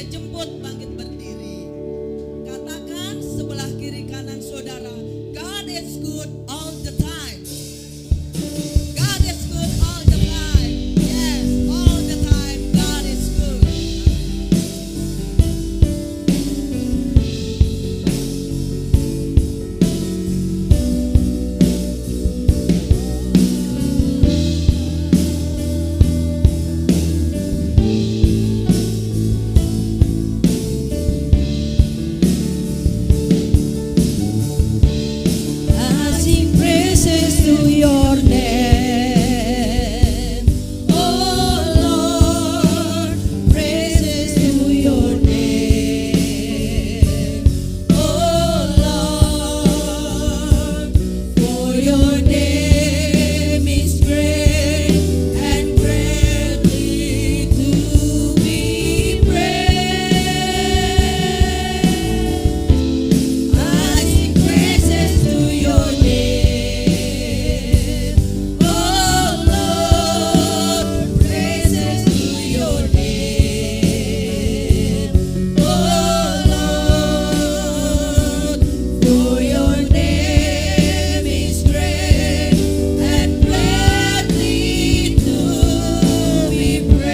jemput bangkit berdiri. Katakan sebelah kiri kanan saudara, God is good all the time. God is good all the time. Yes, all the time God is good. I sing praises to your name, oh Lord, praises to your name, oh Lord, for your name is great and greatly to be praised. I sing praises to your name, oh Lord, praises to your name, oh Lord, for your name is great and greatly to be praised.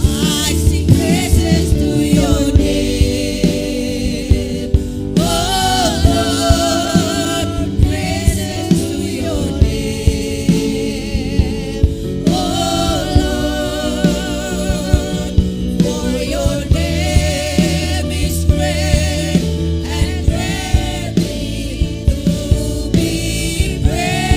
I sing praises to your name, oh Lord, praises to your name, oh Lord, for your name is great and greatly to be praised.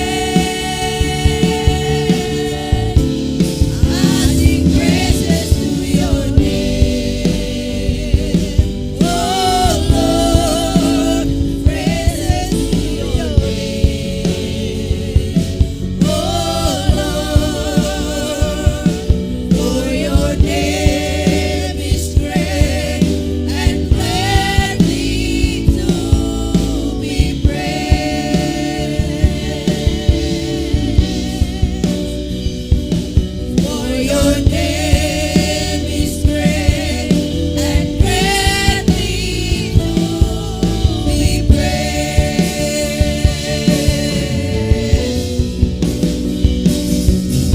I sing praises to your name, oh Lord, praises to your name, oh Lord, for your name is great and greatly to be praised. For your name is great and greatly to be praised.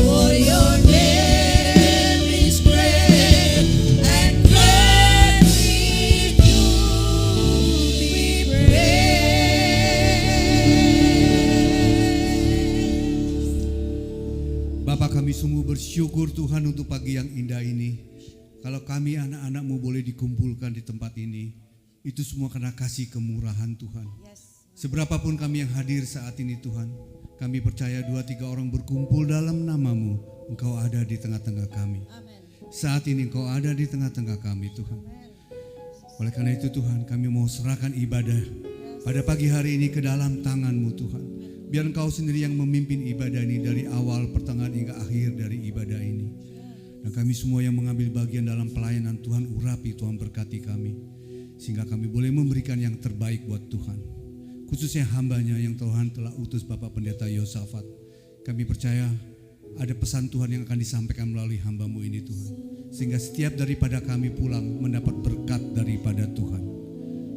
For your name is great and greatly to be praised. Bapa, kami sungguh bersyukur Tuhan untuk pagi yang indah ini. Kalau kami anak-anak-Mu boleh dikumpulkan di tempat ini, itu semua karena kasih kemurahan Tuhan. Seberapapun kami yang hadir saat ini Tuhan, kami percaya 2-3 orang berkumpul dalam nama-Mu, Engkau ada di tengah-tengah kami. Saat ini Engkau ada di tengah-tengah kami Tuhan. Oleh karena itu Tuhan, kami mau serahkan ibadah pada pagi hari ini ke dalam tangan-Mu Tuhan. Biar Engkau sendiri yang memimpin ibadah ini dari awal, pertengahan hingga akhir dari ibadah ini. Dan kami semua yang mengambil bagian dalam pelayanan Tuhan, urapi Tuhan, berkati kami. Sehingga kami boleh memberikan yang terbaik buat Tuhan. Khususnya hambanya yang Tuhan telah utus Bapak Pendeta Yosafat. Kami percaya ada pesan Tuhan yang akan disampaikan melalui hamba-Mu ini Tuhan. Sehingga setiap daripada kami pulang mendapat berkat daripada Tuhan.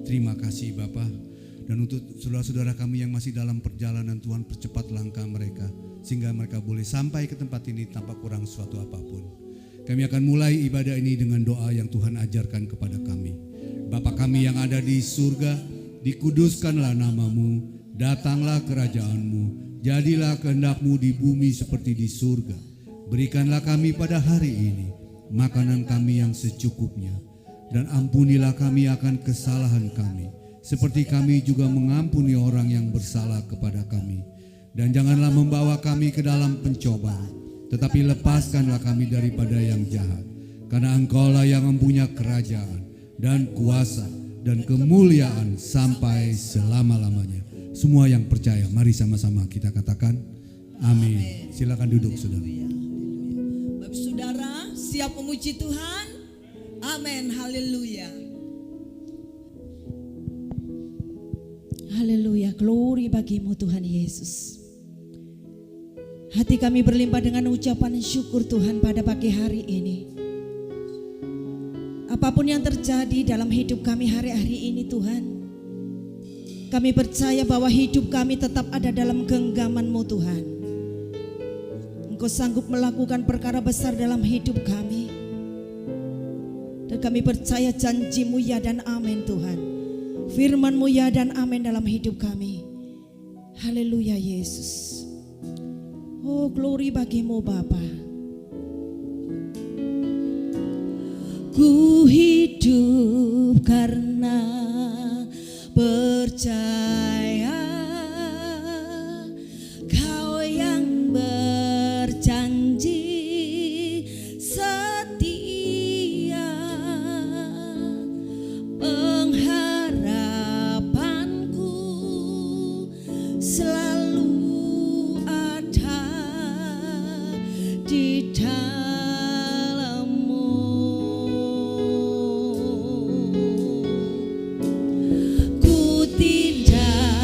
Terima kasih Bapak. Dan untuk saudara-saudara kami yang masih dalam perjalanan, Tuhan percepat langkah mereka. Sehingga mereka boleh sampai ke tempat ini tanpa kurang suatu apapun. Kami akan mulai ibadah ini dengan doa yang Tuhan ajarkan kepada kami. Bapa kami yang ada di surga, dikuduskanlah nama-Mu, datanglah kerajaan-Mu, jadilah kehendak-Mu di bumi seperti di surga. Berikanlah kami pada hari ini makanan kami yang secukupnya, dan ampunilah kami akan kesalahan kami, seperti kami juga mengampuni orang yang bersalah kepada kami. Dan janganlah membawa kami ke dalam pencobaan, tetapi lepaskanlah kami daripada yang jahat. Karena Engkaulah yang mempunyai kerajaan dan kuasa dan kemuliaan sampai selama-lamanya. Semua yang percaya, mari sama-sama kita katakan amin. Silakan duduk saudara. Bapak saudara siap memuji Tuhan? Amin, haleluya. Haleluya, glory bagimu Tuhan Yesus. Hati kami berlimpah dengan ucapan syukur Tuhan pada pagi hari ini. Apapun yang terjadi dalam hidup kami hari-hari ini Tuhan, kami percaya bahwa hidup kami tetap ada dalam genggaman-Mu Tuhan. Engkau sanggup melakukan perkara besar dalam hidup kami. Dan kami percaya janji-Mu ya dan amin Tuhan. Firman-Mu ya dan amin dalam hidup kami. Haleluya Yesus. Oh, glory bagi-Mu Bapa. Ku hidup karena percaya Kau yang berjanji setia, pengharapanku selalu ada di dalam-Mu. Ku tidak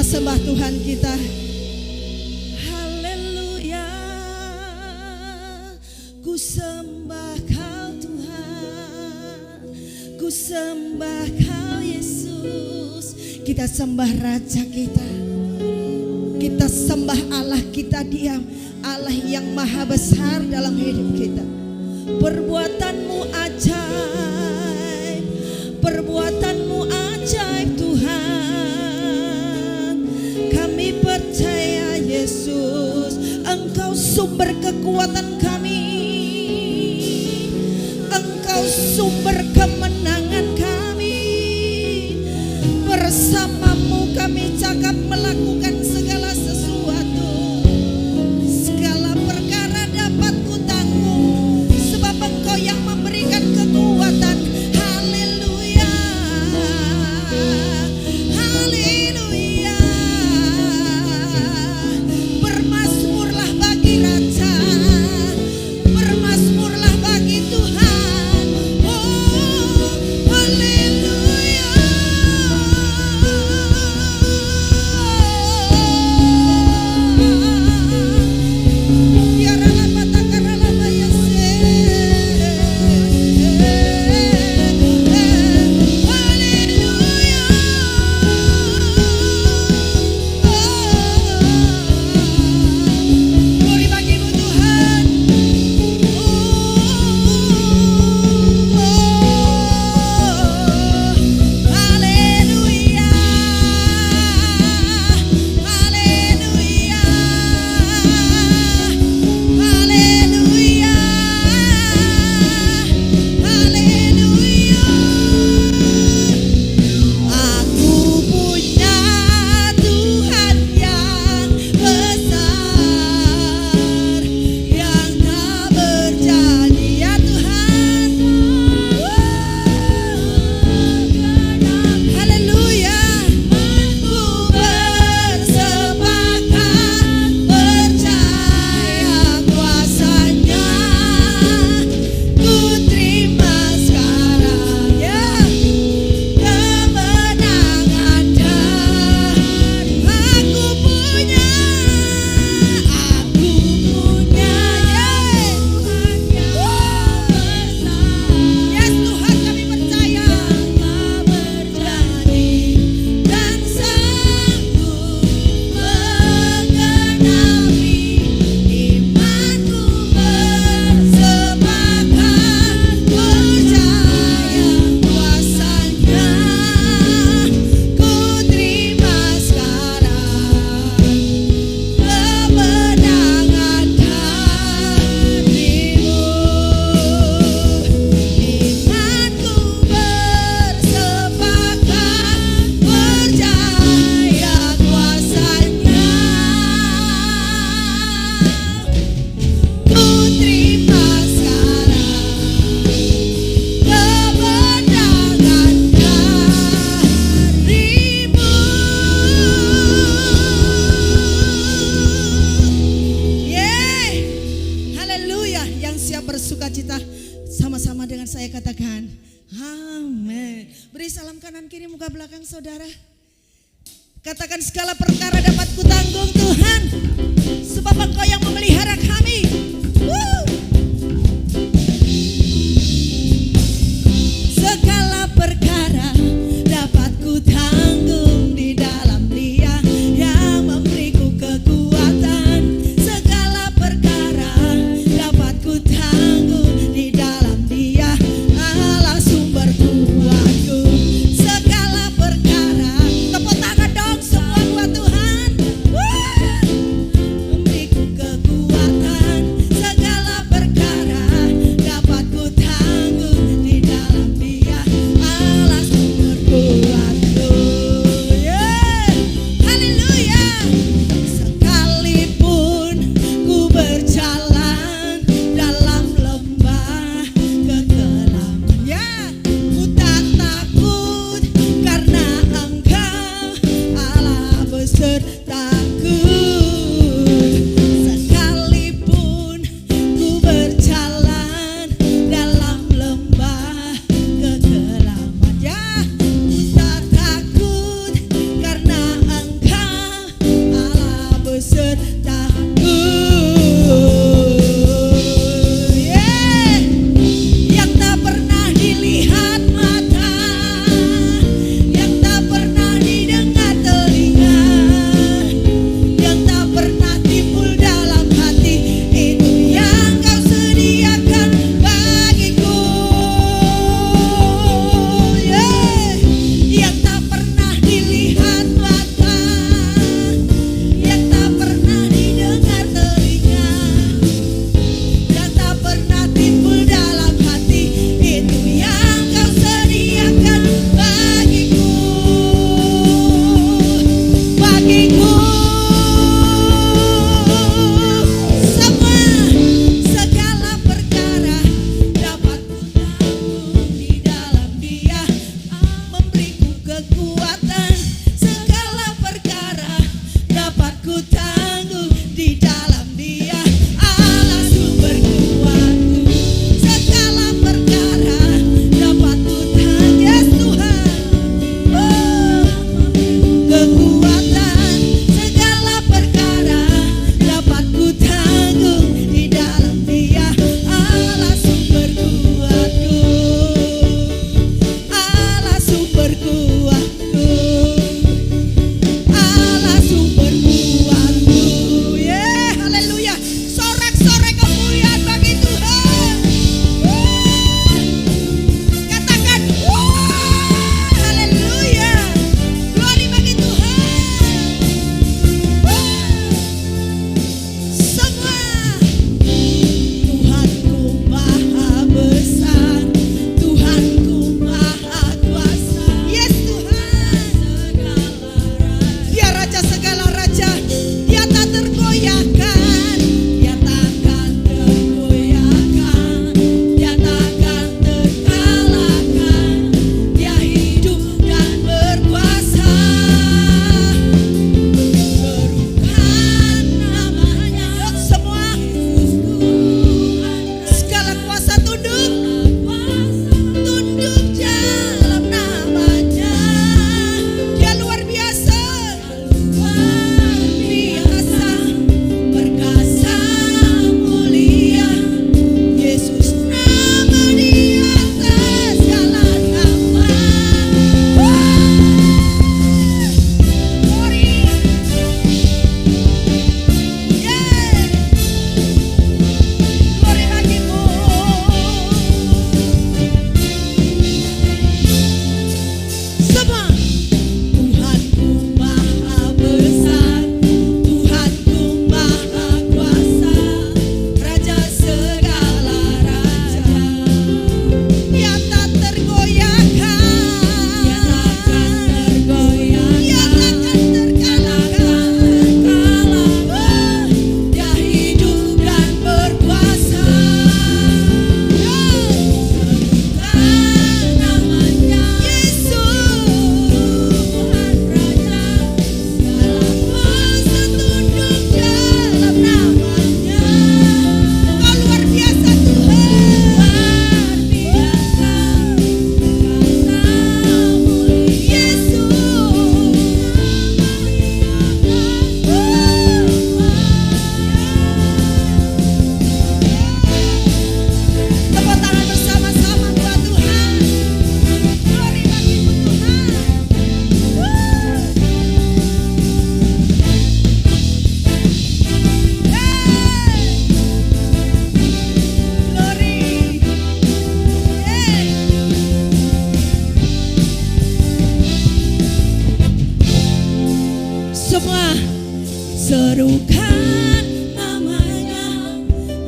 sembah Tuhan kita. Haleluya, ku sembah Kau Tuhan, ku sembah Kau Yesus. Kita sembah Raja kita, kita sembah Allah kita, Dia Allah yang maha besar dalam hidup kita. Perbuatanmu ajaib, perbuatanmu ajaib Tuhan. Kami percaya Yesus, Engkau sumber kekuatan kami, Engkau sumber kemenangan kami. Bersamamu kami cakap melakukan segala sesuatu. Segala perkara dapat ku tanggung, sebab Engkau yang memberikan kekuatan. Haleluya, haleluya. Bermazmurlah bagi Raja, bermazmurlah bagi Tuhan. Oh, haleluya. Sama-sama dengan saya katakan amin. Beri salam kanan kiri muka belakang saudara. Katakan segala perkara dapat kutanggung Tuhan, sebab Engkau yang memelihara kami. Segala perkara dapat kutanggung di dalam Dia yang memberiku kekuatan. Segala perkara dapat kutanggung di dalam Dia Allah sumber kuatku. Segala perkara, tepuk tangan dong semua buat Tuhan. Memberiku kekuatan. Segala perkara dapat kutanggung di dalam Dia Allah sumber kuatku. Haleluya. Sekalipun ku berjalan dalam lembah kegelapan, ku tak takut karena Engkau Allah besertaku. Sekalipun ku berjalan dalam lembah kegelapan, ku tak takut karena Engkau serukan namanya,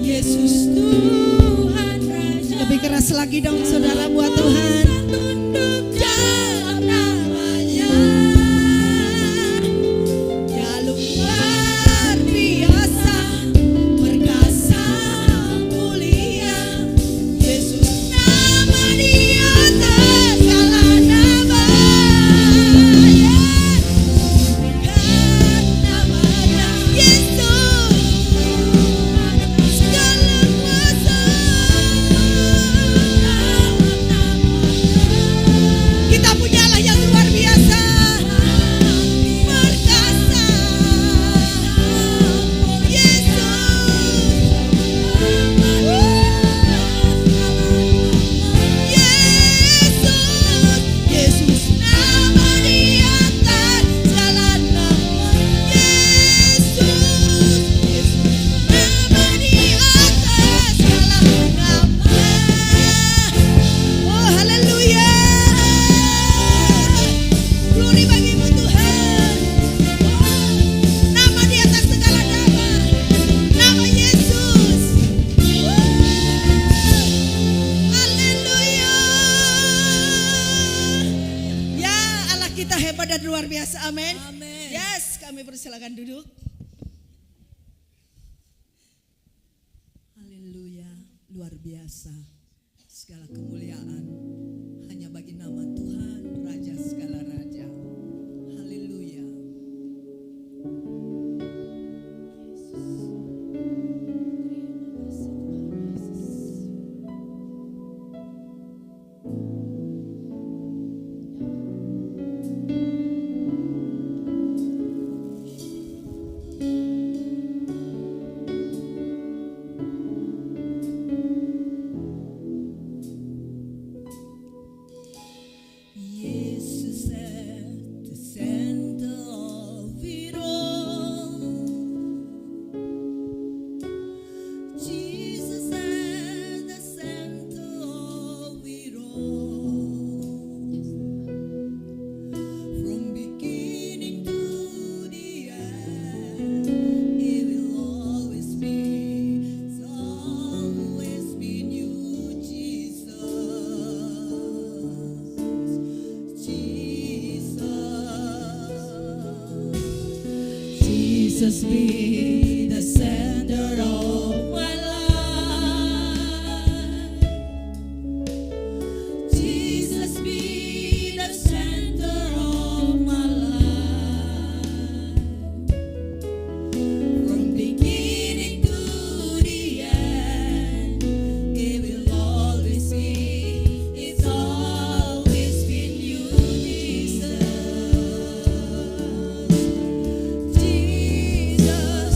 Yesus Tuhan Raja. Lebih keras lagi dong saudara buat Tuhan. Tunduk dalam namanya, Dia luar biasa, perkasa, mulia, Yesus nama di atas segala nama. Namanya Yesus, segala kuasa kita punyalah yang luar biasa, perkasa, Yesus nama di atas segala nama, Yesus nama di atas segala nama. Oh haleluya, glory bagimu Tuhan. Nama di atas segala nama, nama Yesus. Haleluya. Ya Allah kita hebat dan luar biasa, amin. Yes, kami persilakan duduk. Haleluya, luar biasa. Segala kemuliaan hanya bagi nama Tuhan, Raja segala raja. Haleluya. Jesus at the center of it all. Jesus at the center of it all. From beginning to the end, it will always be, it's always been you, Jesus. Jesus be the center of my life. Jesus be the center of my life. From beginning to the end, it will always be, it's always been you, Jesus. Jesus,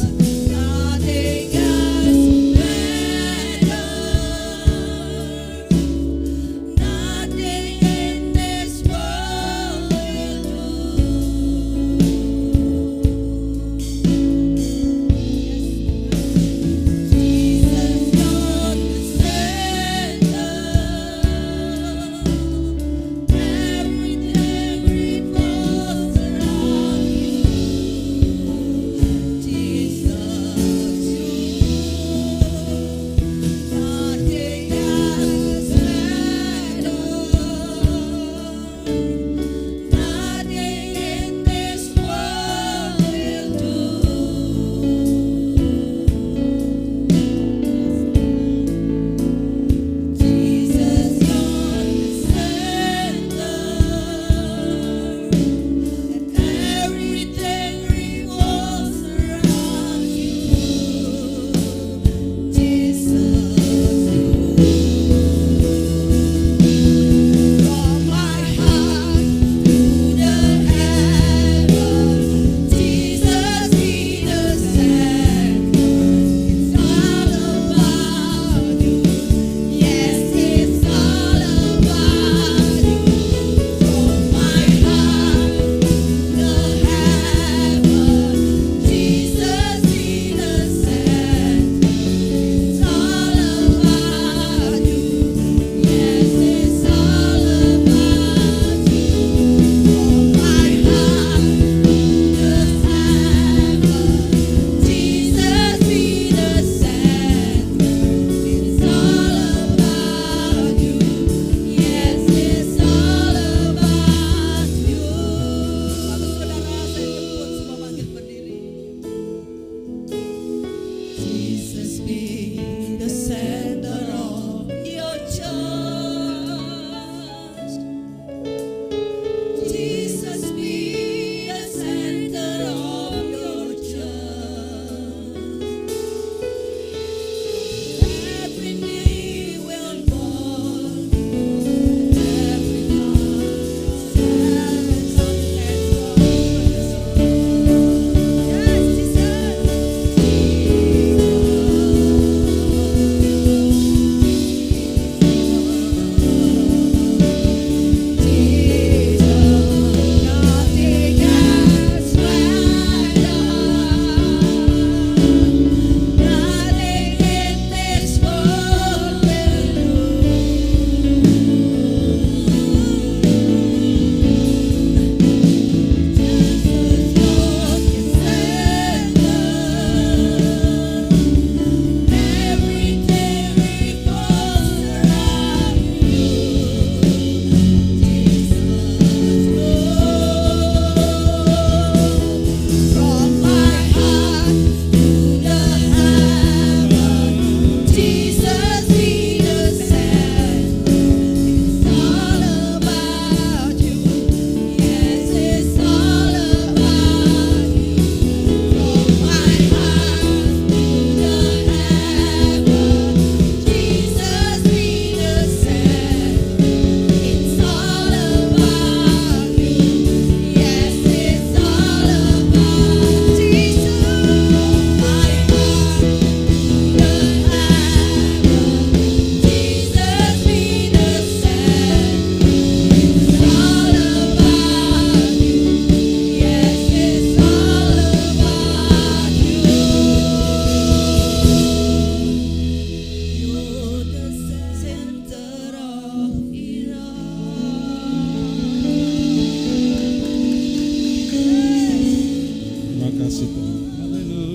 kasih Tuhan. Haleluya.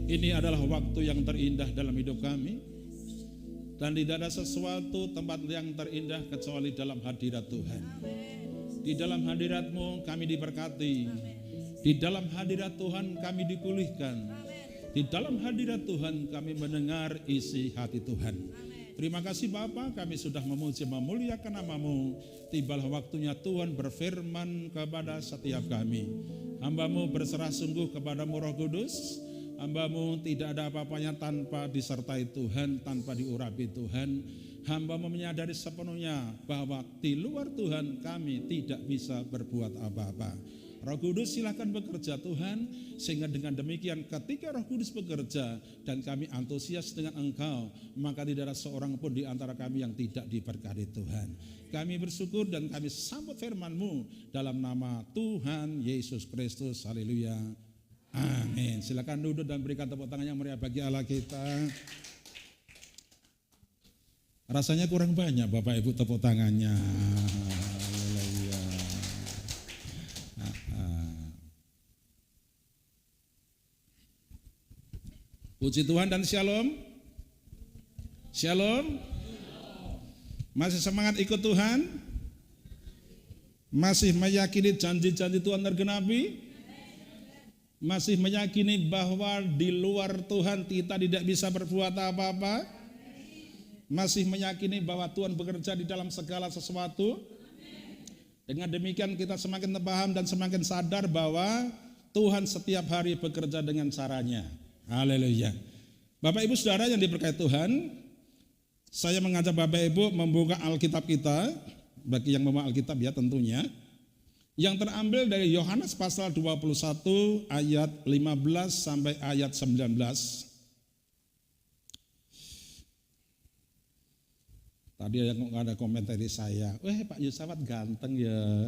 Ini adalah waktu yang terindah dalam hidup kami. Dan tidak ada sesuatu tempat yang terindah kecuali dalam hadirat Tuhan. Di dalam hadirat-Mu kami diberkati. Di dalam hadirat Tuhan kami dipulihkan. Di dalam hadirat Tuhan kami mendengar isi hati Tuhan. Terima kasih Bapa, kami sudah memuji memuliakan nama-Mu. Tibalah waktunya Tuhan berfirman kepada setiap kami. Hamba-Mu berserah sungguh kepada-Mu Roh Kudus. Hamba-Mu tidak ada apa-apanya tanpa disertai Tuhan, tanpa diurapi Tuhan. Hamba-Mu menyadari sepenuhnya bahwa di luar Tuhan kami tidak bisa berbuat apa-apa. Roh Kudus silakan bekerja Tuhan, sehingga dengan demikian ketika Roh Kudus bekerja dan kami antusias dengan Engkau, maka tidak ada seorang pun di antara kami yang tidak diberkati Tuhan. Kami bersyukur dan kami sambut firman-Mu dalam nama Tuhan Yesus Kristus. Haleluya. Amin. Silakan duduk dan berikan tepuk tangan yang meriah bagi Allah kita. Rasanya kurang banyak Bapak Ibu tepuk tangannya. Haleluya. Puji Tuhan dan shalom. Shalom. Masih semangat ikut Tuhan? Masih meyakini janji-janji Tuhan tergenapi? Masih meyakini bahwa di luar Tuhan kita tidak bisa berbuat apa-apa? Masih meyakini bahwa Tuhan bekerja di dalam segala sesuatu? Dengan demikian kita semakin paham dan semakin sadar bahwa Tuhan setiap hari bekerja dengan caranya. Haleluya. Bapak Ibu Saudara yang diberkati Tuhan, saya mengajak Bapak Ibu membuka Alkitab kita, bagi yang membawa Alkitab ya tentunya, yang terambil dari Yohanes pasal 21 ayat 15 sampai ayat 19. Tadi ada komentar dari saya, Pak Yusafat ganteng ya,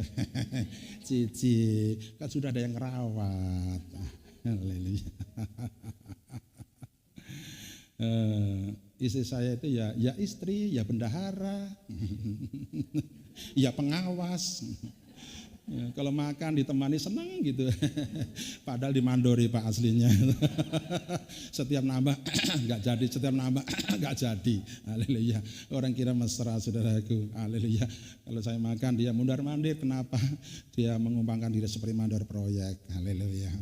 Cici, kan sudah ada yang rawat. Haleluya. Istri saya itu ya istri, ya bendahara, ya pengawas. Ya, kalau makan ditemani senang gitu. Padahal dimandori Pak aslinya. Setiap nambah nggak jadi, setiap nambah nggak jadi. Haleluya. Orang kira mesra saudaraku. Haleluya. Kalau saya makan dia mundar-mandir, kenapa? Dia mengumpangkan diri seperti mandor proyek. Haleluya.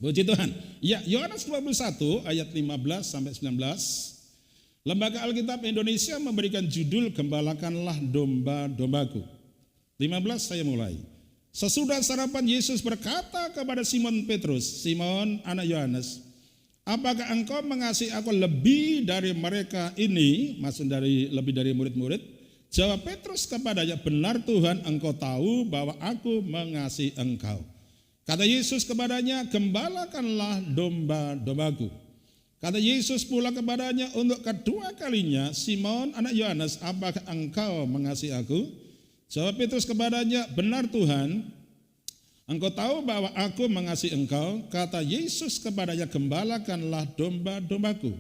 Puji Tuhan. Ya, Yohanes 21 ayat 15 sampai 19. Lembaga Alkitab Indonesia memberikan judul Gembalakanlah domba-dombaku. 15 saya mulai. Sesudah sarapan Yesus berkata kepada Simon Petrus, Simon anak Yohanes, apakah engkau mengasihi aku lebih dari mereka ini? Maksud dari lebih dari murid-murid. Jawab Petrus kepadanya, benar Tuhan, engkau tahu bahwa aku mengasihi engkau. Kata Yesus kepadanya, gembalakanlah domba-dombaku. Kata Yesus pula kepadanya untuk kedua kalinya, Simon anak Yohanes, apakah engkau mengasihi aku? Jawab Petrus kepadanya, benar Tuhan, engkau tahu bahwa aku mengasihi engkau. Kata Yesus kepadanya, gembalakanlah domba-dombaku.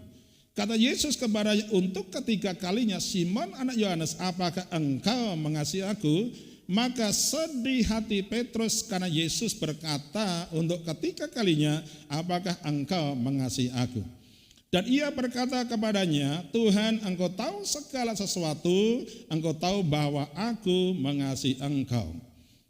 Kata Yesus kepadanya untuk ketiga kalinya, Simon anak Yohanes, apakah engkau mengasihi aku? Maka sedih hati Petrus karena Yesus berkata untuk ketiga kalinya, apakah engkau mengasihi aku? Dan ia berkata kepadanya, Tuhan, engkau tahu segala sesuatu, engkau tahu bahwa aku mengasihi engkau.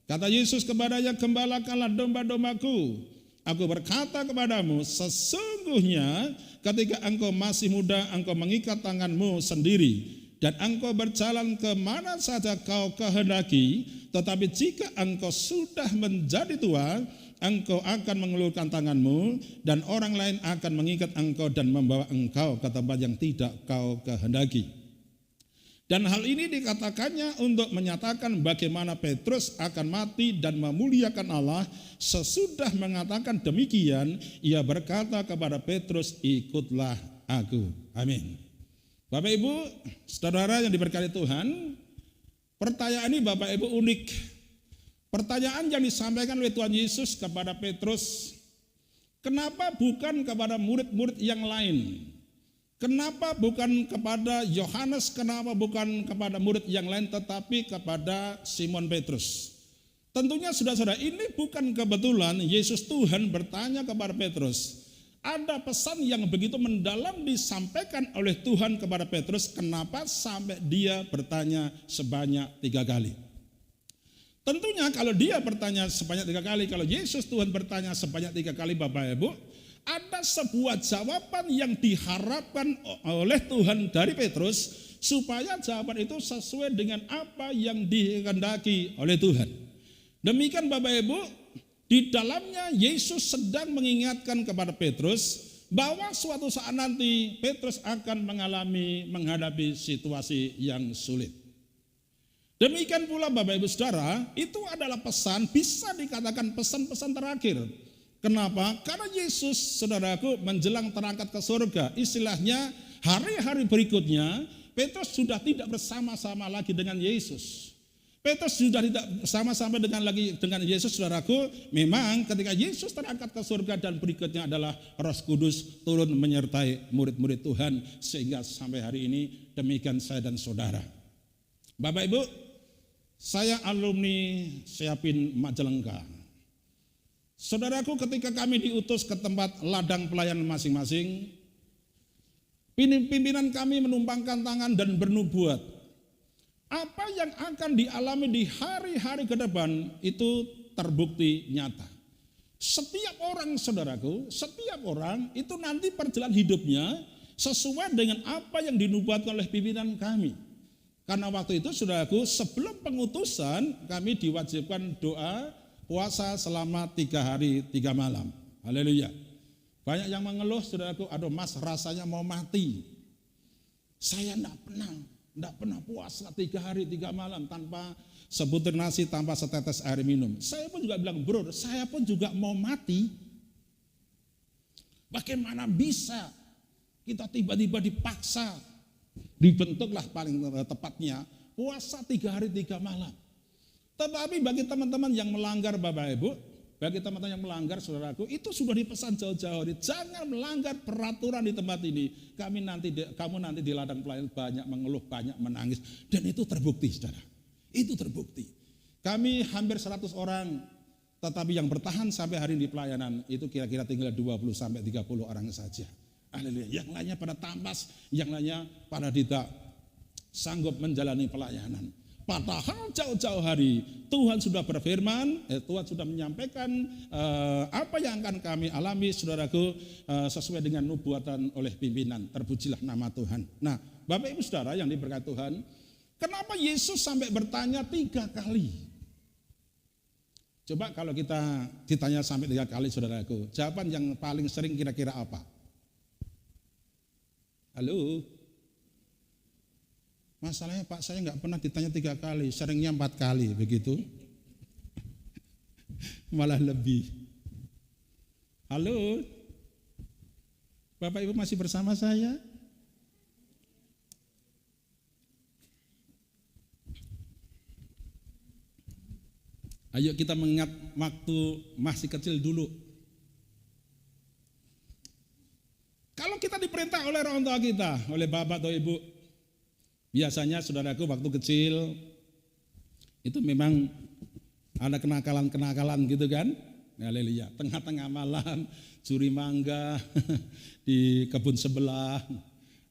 Kata Yesus kepadanya, gembalakanlah domba-dombaku. Aku berkata kepadamu, sesungguhnya ketika engkau masih muda, engkau mengikat tanganmu sendiri. Dan engkau berjalan kemana saja kau kehendaki, tetapi jika engkau sudah menjadi tua, engkau akan mengulurkan tanganmu, dan orang lain akan mengikat engkau dan membawa engkau ke tempat yang tidak kau kehendaki. Dan hal ini dikatakannya untuk menyatakan bagaimana Petrus akan mati dan memuliakan Allah. Sesudah mengatakan demikian, ia berkata kepada Petrus, ikutlah aku. Amin. Bapak Ibu, saudara yang diberkati Tuhan, pertanyaan ini Bapak Ibu unik. Pertanyaan yang disampaikan oleh Tuhan Yesus kepada Petrus, kenapa bukan kepada murid-murid yang lain? Kenapa bukan kepada Yohanes, kenapa bukan kepada murid yang lain tetapi kepada Simon Petrus? Tentunya saudara-saudara, ini bukan kebetulan Yesus Tuhan bertanya kepada Petrus, ada pesan yang begitu mendalam disampaikan oleh Tuhan kepada Petrus. Kenapa sampai dia bertanya sebanyak 3 kali? Tentunya kalau dia bertanya sebanyak 3 kali, kalau Yesus Tuhan bertanya sebanyak 3 kali, Bapak Ibu, ada sebuah jawaban yang diharapkan oleh Tuhan dari Petrus, supaya jawaban itu sesuai dengan apa yang dikehendaki oleh Tuhan. Demikian Bapak Ibu, di dalamnya Yesus sedang mengingatkan kepada Petrus bahwa suatu saat nanti Petrus akan menghadapi situasi yang sulit. Demikian pula Bapak Ibu Saudara, itu adalah pesan, bisa dikatakan pesan-pesan terakhir. Kenapa? Karena Yesus, saudaraku, menjelang terangkat ke surga, istilahnya hari-hari berikutnya Petrus sudah tidak bersama-sama lagi dengan Yesus. Petrus sudah tidak bersama-sama dengan Yesus, saudaraku. Memang ketika Yesus terangkat ke surga dan berikutnya adalah Roh Kudus turun menyertai murid-murid Tuhan, sehingga sampai hari ini demikian saya dan saudara. Bapak Ibu, saya alumni Siapin Majalengka. Saudaraku, ketika kami diutus ke tempat ladang pelayanan masing-masing, pimpinan kami menumpangkan tangan dan bernubuat. Apa yang akan dialami di hari-hari ke depan itu terbukti nyata. Setiap orang, saudaraku, setiap orang itu nanti perjalanan hidupnya sesuai dengan apa yang dinubuatkan oleh pimpinan kami. Karena waktu itu, saudaraku, sebelum pengutusan kami diwajibkan doa puasa selama 3 hari 3 malam. Haleluya. Banyak yang mengeluh, saudaraku, aduh mas rasanya mau mati. Saya enggak pernah puasa 3 hari 3 malam tanpa sebutir nasi, tanpa setetes air minum. Saya pun juga bilang, bro, saya pun juga mau mati. Bagaimana bisa kita tiba-tiba dipaksa, dibentuklah paling tepatnya puasa 3 hari 3 malam. Tetapi bagi teman-teman yang melanggar Bapak Ibu, bagi teman-teman yang melanggar saudaraku, itu sudah dipesan jauh-jauh hari, jangan melanggar peraturan di tempat ini. Kamu nanti di ladang pelayanan banyak mengeluh, banyak menangis, dan itu terbukti, saudara. Itu terbukti. Kami hampir 100 orang, tetapi yang bertahan sampai hari ini di pelayanan itu kira-kira tinggal 20 sampai 30 orang saja. Haleluya. Yang lainnya pada tampas, yang lainnya pada tidak sanggup menjalani pelayanan. Padahal jauh-jauh hari Tuhan sudah berfirman, Tuhan sudah menyampaikan apa yang akan kami alami, saudaraku, sesuai dengan nubuatan oleh pimpinan. Terpujilah nama Tuhan. Nah, Bapak Ibu Saudara yang diberkati Tuhan, kenapa Yesus sampai bertanya 3 kali? Coba kalau kita ditanya sampai 3 kali, saudaraku, jawaban yang paling sering kira-kira apa? Halo? Masalahnya Pak, saya nggak pernah ditanya 3 kali, seringnya 4 kali begitu. Malah lebih. Halo, Bapak Ibu masih bersama saya? Ayo kita mengingat waktu masih kecil dulu. Kalau kita diperintah oleh orang tua kita, oleh bapak atau ibu, biasanya saudaraku waktu kecil itu memang ada kenakalan-kenakalan gitu kan. Haleluya. Tengah-tengah malam curi mangga di kebun sebelah.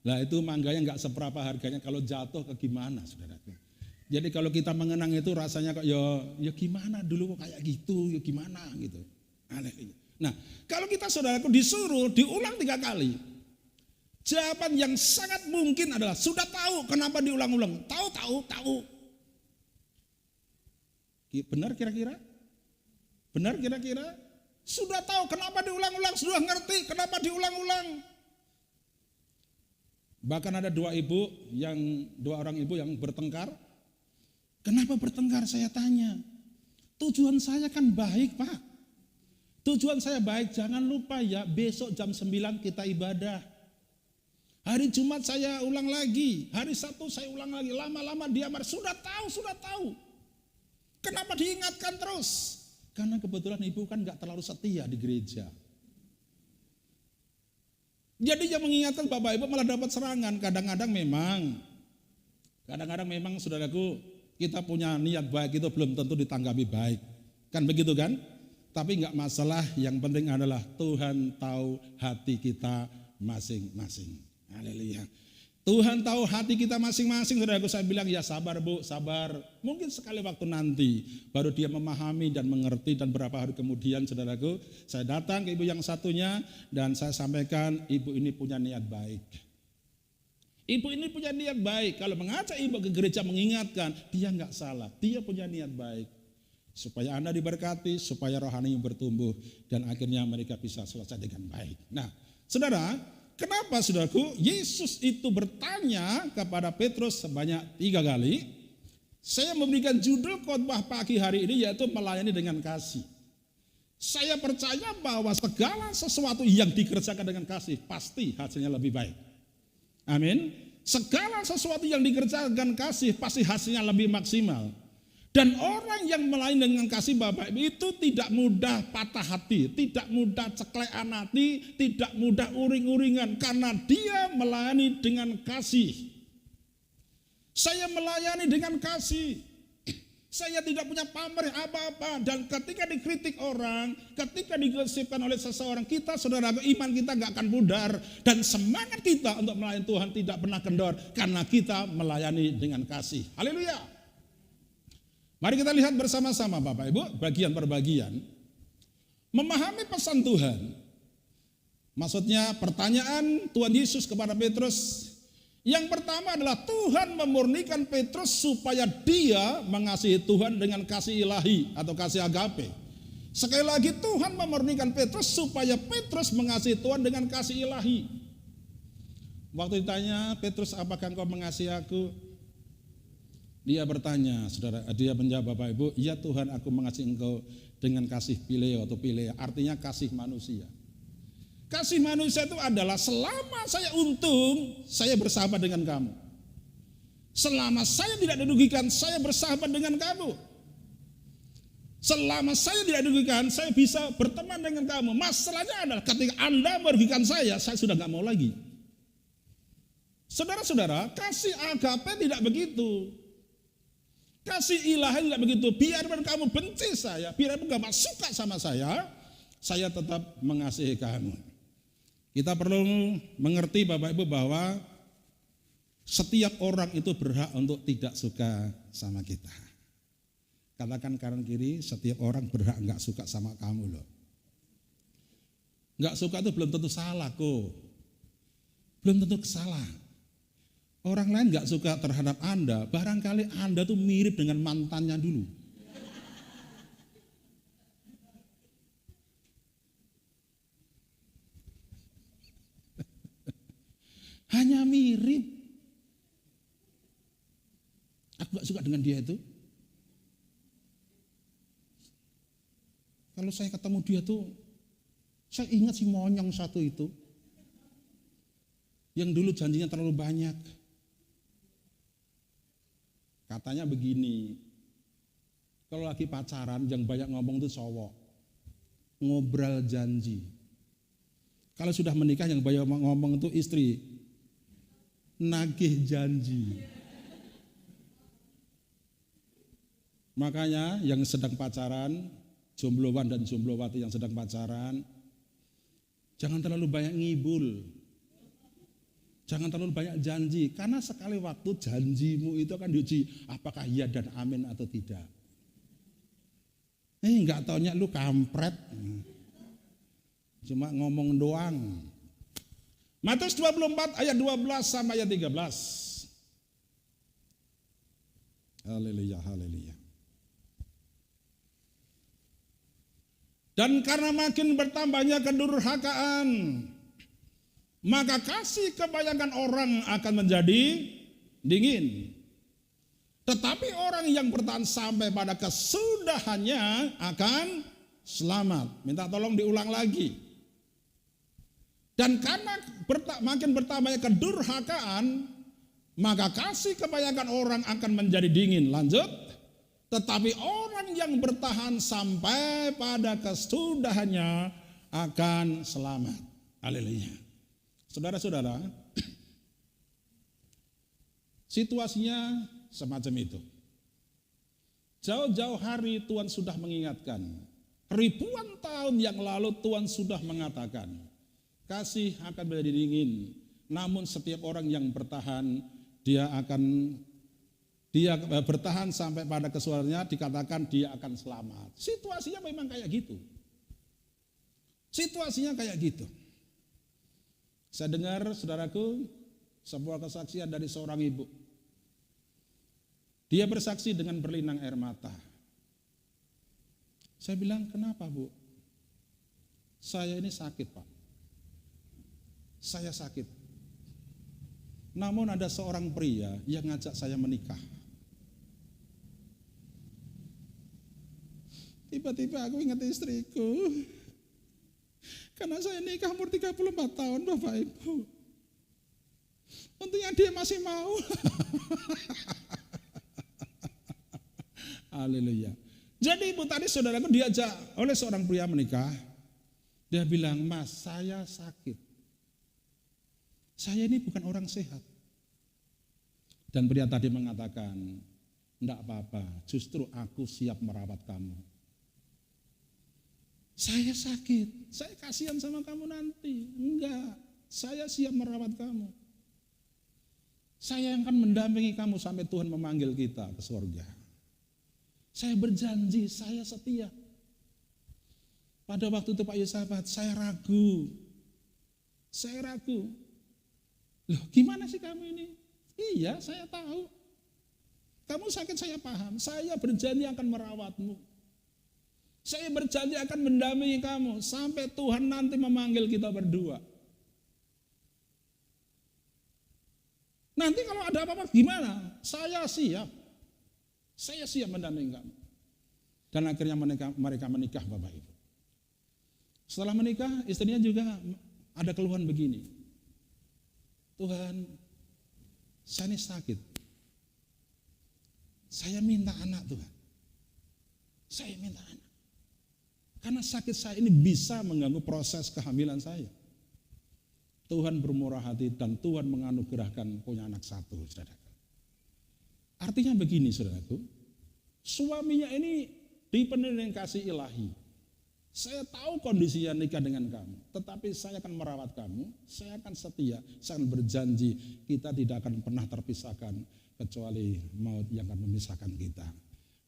Nah itu mangganya nggak seberapa harganya, kalau jatuh ke gimana saudaraku. Jadi kalau kita mengenang itu rasanya kok ya gimana dulu kok kayak gitu, ya gimana gitu. Haleluya. Nah kalau kita saudaraku disuruh diulang 3 kali, jawaban yang sangat mungkin adalah sudah tahu kenapa diulang-ulang. Tahu. Benar kira-kira? Benar kira-kira? Sudah tahu kenapa diulang-ulang, sudah ngerti kenapa diulang-ulang. Bahkan ada 2 orang ibu yang bertengkar. Kenapa bertengkar saya tanya? Tujuan saya kan baik Pak. Tujuan saya baik, jangan lupa ya besok jam 9 kita ibadah. Hari Jumat saya ulang lagi, hari Sabtu saya ulang lagi, lama-lama dia marah, sudah tahu. Kenapa diingatkan terus? Karena kebetulan ibu kan gak terlalu setia di gereja. Jadi yang mengingatkan Bapak Ibu malah dapat serangan. Kadang-kadang memang saudaraku, kita punya niat baik itu belum tentu ditanggapi baik. Kan begitu kan? Tapi enggak masalah, yang penting adalah Tuhan tahu hati kita masing-masing. Haleluya. Tuhan tahu hati kita masing-masing. Saudaraku, saya bilang ya sabar Bu, sabar. Mungkin sekali waktu nanti baru dia memahami dan mengerti, dan berapa hari kemudian saudaraku, saya datang ke ibu yang satunya dan saya sampaikan ibu ini punya niat baik. Ibu ini punya niat baik. Kalau mengajak ibu ke gereja mengingatkan, dia enggak salah. Dia punya niat baik. Supaya Anda diberkati, supaya rohani bertumbuh, dan akhirnya mereka bisa selesai dengan baik. Nah, saudara, kenapa saudaraku Yesus itu bertanya kepada Petrus sebanyak 3 kali? Saya memberikan judul khotbah pagi hari ini yaitu melayani dengan kasih. Saya percaya bahwa segala sesuatu yang dikerjakan dengan kasih pasti hasilnya lebih baik. Amin. Segala sesuatu yang dikerjakan dengan kasih pasti hasilnya lebih maksimal. Dan orang yang melayani dengan kasih Bapak Ibu itu tidak mudah patah hati, tidak mudah ceklekan hati, tidak mudah uring-uringan, karena dia melayani dengan kasih. Saya melayani dengan kasih. Saya tidak punya pamrih apa-apa, dan ketika dikritik orang, ketika digosipkan oleh seseorang, kita saudara, iman kita gak akan pudar, dan semangat kita untuk melayani Tuhan tidak pernah kendor, karena kita melayani dengan kasih. Haleluya. Mari kita lihat bersama-sama Bapak Ibu, bagian per bagian. Memahami pesan Tuhan. Maksudnya pertanyaan Tuhan Yesus kepada Petrus. Yang pertama adalah Tuhan memurnikan Petrus supaya dia mengasihi Tuhan dengan kasih ilahi atau kasih agape. Sekali lagi Tuhan memurnikan Petrus supaya Petrus mengasihi Tuhan dengan kasih ilahi. Waktu ditanya, Petrus, apakah engkau mengasihi aku? Dia bertanya, saudara, dia menjawab Bapak Ibu, ya Tuhan, aku mengasihi engkau dengan kasih phileo atau philia, artinya kasih manusia. Kasih manusia itu adalah selama saya untung, saya bersahabat dengan kamu. Selama saya tidak dirugikan, saya bersahabat dengan kamu. Selama saya tidak dirugikan, saya bisa berteman dengan kamu. Masalahnya adalah ketika Anda merugikan saya sudah gak mau lagi. Saudara-saudara, kasih agape tidak begitu. Kasih ilahi tidak begitu. Biarpun kamu benci saya, biarpun kamu suka sama saya tetap mengasihi kamu. Kita perlu mengerti Bapak Ibu bahwa setiap orang itu berhak untuk tidak suka sama kita. Katakan kanan kiri, setiap orang berhak enggak suka sama kamu loh. Enggak suka itu belum tentu salah kok. Belum tentu salah. Orang lain gak suka terhadap Anda, barangkali Anda tuh mirip dengan mantannya dulu. Hanya mirip. Aku gak suka dengan dia itu. Kalau saya ketemu dia tuh, saya ingat si monyong satu itu. Yang dulu janjinya terlalu banyak. Katanya begini, kalau lagi pacaran yang banyak ngomong itu cowok, ngobrol janji. Kalau sudah menikah yang banyak ngomong itu istri, nagih janji. Makanya yang sedang pacaran, jombloan dan jomblowati yang sedang pacaran, jangan terlalu banyak ngibul. Jangan terlalu banyak janji, karena sekali waktu janjimu itu akan diuji apakah iya dan amin atau tidak. Enggak taunya lu kampret, cuma ngomong doang. Matius 24 ayat 12 sampai ayat 13. Haleluya, haleluya. Dan karena makin bertambahnya kedurhakaan, maka kasih kebanyakan orang akan menjadi dingin. Tetapi orang yang bertahan sampai pada kesudahannya akan selamat. Minta tolong diulang lagi. Dan karena makin bertambahnya kedurhakaan, maka kasih kebanyakan orang akan menjadi dingin. Lanjut. Tetapi orang yang bertahan sampai pada kesudahannya akan selamat. Haleluya. Saudara-saudara, situasinya semacam itu. Jauh-jauh hari Tuhan sudah mengingatkan, ribuan tahun yang lalu Tuhan sudah mengatakan, kasih akan menjadi dingin, namun setiap orang yang bertahan, dia bertahan sampai pada kesudahannya, dikatakan dia akan selamat. Situasinya memang kayak gitu. Situasinya kayak gitu. Saya dengar, saudaraku, sebuah kesaksian dari seorang ibu. Dia bersaksi dengan berlinang air mata. Saya bilang, kenapa Bu? Saya ini sakit Pak. Saya sakit. Namun ada seorang pria yang ngajak saya menikah. Tiba-tiba aku ingat istriku. Karena saya nikah umur 34 tahun Bapak Ibu. Untungnya dia masih mau. Haleluya. Jadi ibu tadi saudaraku diajak oleh seorang pria menikah. Dia bilang, Mas saya sakit. Saya ini bukan orang sehat. Dan pria tadi mengatakan, enggak apa-apa, justru aku siap merawat kamu. Saya sakit, saya kasihan sama kamu nanti. Enggak, saya siap merawat kamu. Saya akan mendampingi kamu sampai Tuhan memanggil kita ke surga. Saya berjanji, saya setia. Pada waktu itu Pak Yosafat, saya ragu. Saya ragu. Loh gimana sih kamu ini? Iya saya tahu. Kamu sakit saya paham. Saya berjanji akan merawatmu. Saya berjanji akan mendampingi kamu. Sampai Tuhan nanti memanggil kita berdua. Nanti kalau ada apa-apa gimana? Saya siap. Saya siap mendampingi kamu. Dan akhirnya mereka menikah Bapak Ibu. Setelah menikah istrinya juga ada keluhan begini. Tuhan, saya ini sakit. Saya minta anak Tuhan. Saya minta anak. Karena sakit saya ini bisa mengganggu proses kehamilan saya. Tuhan bermurah hati dan Tuhan menganugerahkan punya anak satu, saudara. Artinya begini, saudaraku. Suaminya ini dipenuhi dengan kasih ilahi. Saya tahu kondisinya nikah dengan kamu, tetapi saya akan merawat kamu, saya akan setia, saya akan berjanji kita tidak akan pernah terpisahkan kecuali maut yang akan memisahkan kita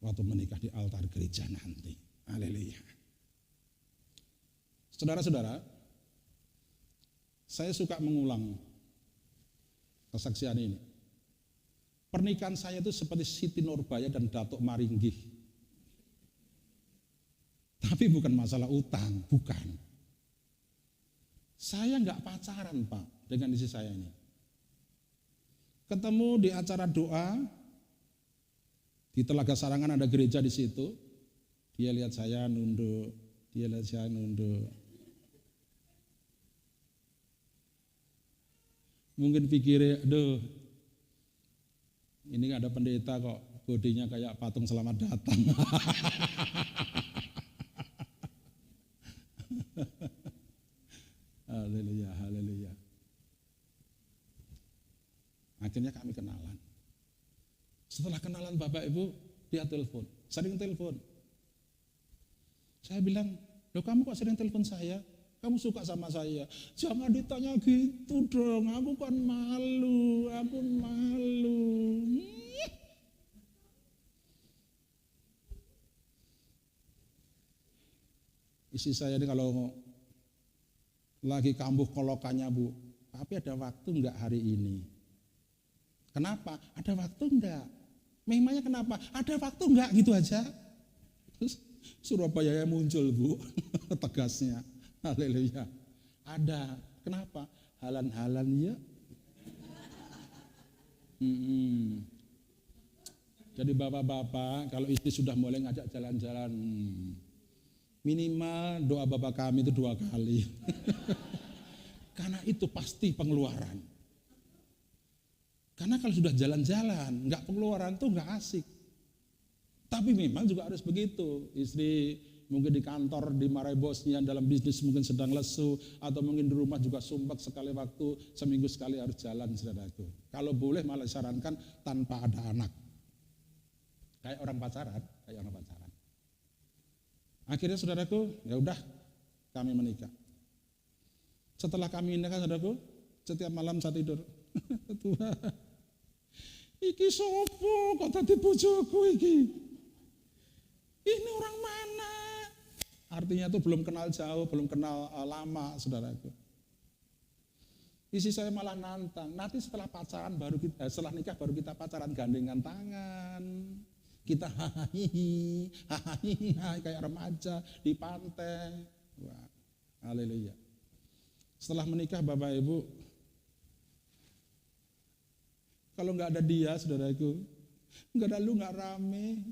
waktu menikah di altar gereja nanti. Haleluya. Saudara-saudara, saya suka mengulang kesaksian ini. Pernikahan saya itu seperti Siti Nurbaya dan Datuk Maringgih. Tapi bukan masalah utang, bukan. Saya enggak pacaran Pak dengan istri saya ini. Ketemu di acara doa, di Telaga Sarangan ada gereja di situ. Dia lihat saya nunduk, dia lihat saya nunduk. Mungkin pikirnya, aduh, ini ada pendeta kok, bodinya kayak patung selamat datang. Haleluya, haleluya. Akhirnya kami kenalan. Setelah kenalan Bapak Ibu, dia telepon, sering telepon. Saya bilang, loh kamu kok sering telepon saya? Kamu suka sama saya? Jangan ditanya gitu dong, aku kan malu, aku malu. Istri saya ini kalau lagi kambuh kolokannya Bu, tapi ada waktu enggak hari ini? Kenapa? Ada waktu enggak? Memangnya kenapa? Ada waktu enggak gitu aja? Terus Surabaya muncul Bu, tegasnya. Haleluya. Ada. Kenapa? Halan-halan ya. Jadi bapak-bapak kalau istri sudah mulai ngajak jalan-jalan, minimal doa bapak kami itu 2 kali. Karena itu pasti pengeluaran. Karena kalau sudah jalan-jalan, nggak pengeluaran tuh nggak asik. Tapi memang juga harus begitu. Istri mungkin di kantor dimarahi bosnya, dalam bisnis mungkin sedang lesu, atau mungkin di rumah juga sumpah sekali waktu, seminggu sekali harus jalan, saudaraku. Kalau boleh malah sarankan tanpa ada anak. Kayak orang pacaran, Akhirnya saudaraku, ya udah kami menikah. Setelah kami menikah saudaraku, setiap malam saya tidur. Tuhan, iki sopo kok dadi bojoku iki? Ini orang mana? Artinya itu belum kenal jauh, belum kenal lama, saudaraku. Isi saya malah nantang. Nanti setelah pacaran baru kita, setelah nikah baru kita pacaran gandengan tangan. Kita hahaha kayak remaja di pantai. Wah, haleluya. Setelah menikah Bapak Ibu, kalau nggak ada dia, saudaraku, nggak ada lu nggak rame.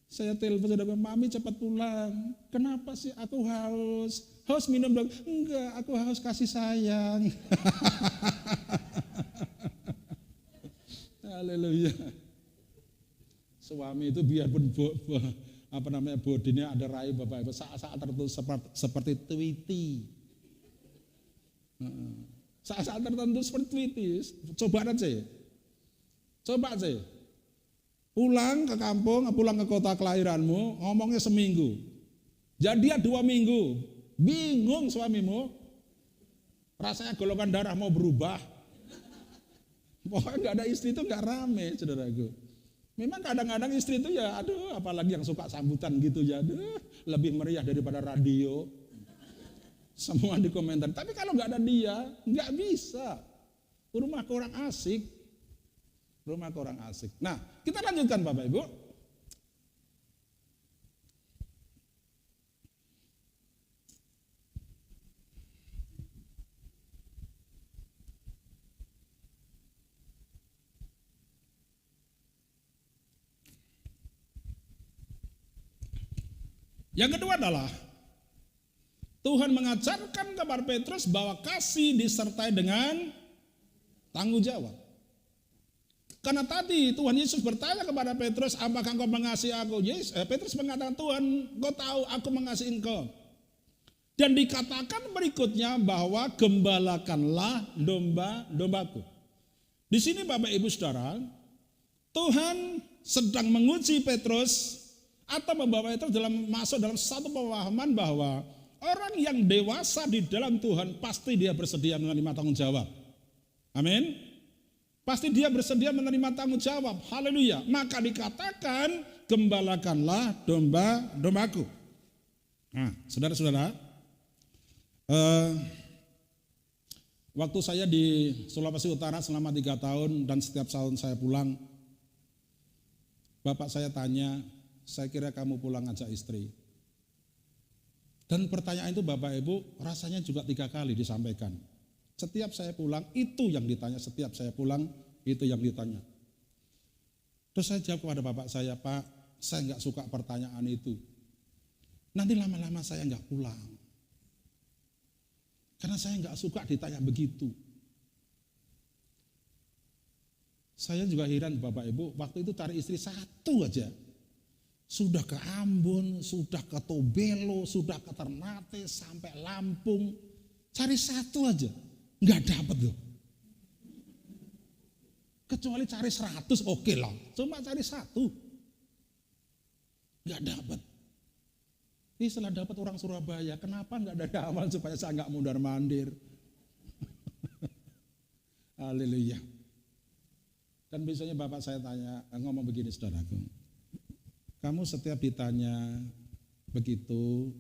Saya telepon saudara, mami cepat pulang. Kenapa sih? Aku haus. Haus minum dong? Enggak, aku haus kasih sayang. Haleluya. Suami itu biarpun bodinya ada rai Bapak Ibu, saat-saat tertentu seperti Tweety. Saat-saat tertentu seperti Tweety. Coba aja. Coba aja. Pulang ke kampung, pulang ke kota kelahiranmu, ngomongnya seminggu. Jadi 2 minggu, bingung suamimu. Rasanya golongan darah mau berubah. Pokoknya nggak ada istri itu nggak rame, saudaraku. Memang kadang-kadang istri itu ya, aduh, apalagi yang suka sambutan gitu ya, aduh, lebih meriah daripada radio. Semua di komentar. Tapi kalau nggak ada dia, nggak bisa. Rumah kurang asik. Rumah orang asik. Nah, kita lanjutkan Bapak Ibu. Yang kedua adalah Tuhan mengajarkan kepada Petrus bahwa kasih disertai dengan tanggung jawab. Karena tadi Tuhan Yesus bertanya kepada Petrus, apakah engkau mengasihi aku? Petrus mengatakan, Tuhan, engkau tahu aku mengasihi engkau. Dan dikatakan berikutnya bahwa gembalakanlah domba-dombaku. Di sini Bapak Ibu Saudara, Tuhan sedang menguji Petrus atau membawa Petrus masuk dalam satu pemahaman bahwa orang yang dewasa di dalam Tuhan pasti dia bersedia menerima tanggung jawab. Amin. Pasti dia bersedia menerima tanggung jawab. Haleluya. Maka dikatakan, gembalakanlah domba-dombaku. Nah, saudara-saudara, waktu saya di Sulawesi Utara selama 3 tahun dan setiap tahun saya pulang, bapak saya tanya, saya kira kamu pulang ngajak istri. Dan pertanyaan itu Bapak Ibu rasanya juga 3 kali disampaikan. Setiap saya pulang itu yang ditanya, setiap saya pulang itu yang ditanya. Terus saya jawab kepada bapak saya, Pak, saya nggak suka pertanyaan itu. Nanti lama-lama saya nggak pulang. Karena saya nggak suka ditanya begitu. Saya juga heran Bapak Ibu, waktu itu cari istri 1 aja. Sudah ke Ambon, sudah ke Tobelo, sudah ke Ternate, sampai Lampung. Cari 1 aja. Nggak dapat loh. Kecuali cari 100 oke lah. Cuma cari 1. Nggak dapat. Ini setelah dapat orang Surabaya, kenapa nggak dari awal supaya saya nggak mundar mandir? Haleluya. Dan biasanya bapak saya tanya, ngomong begini saudaraku. Kamu setiap ditanya begitu,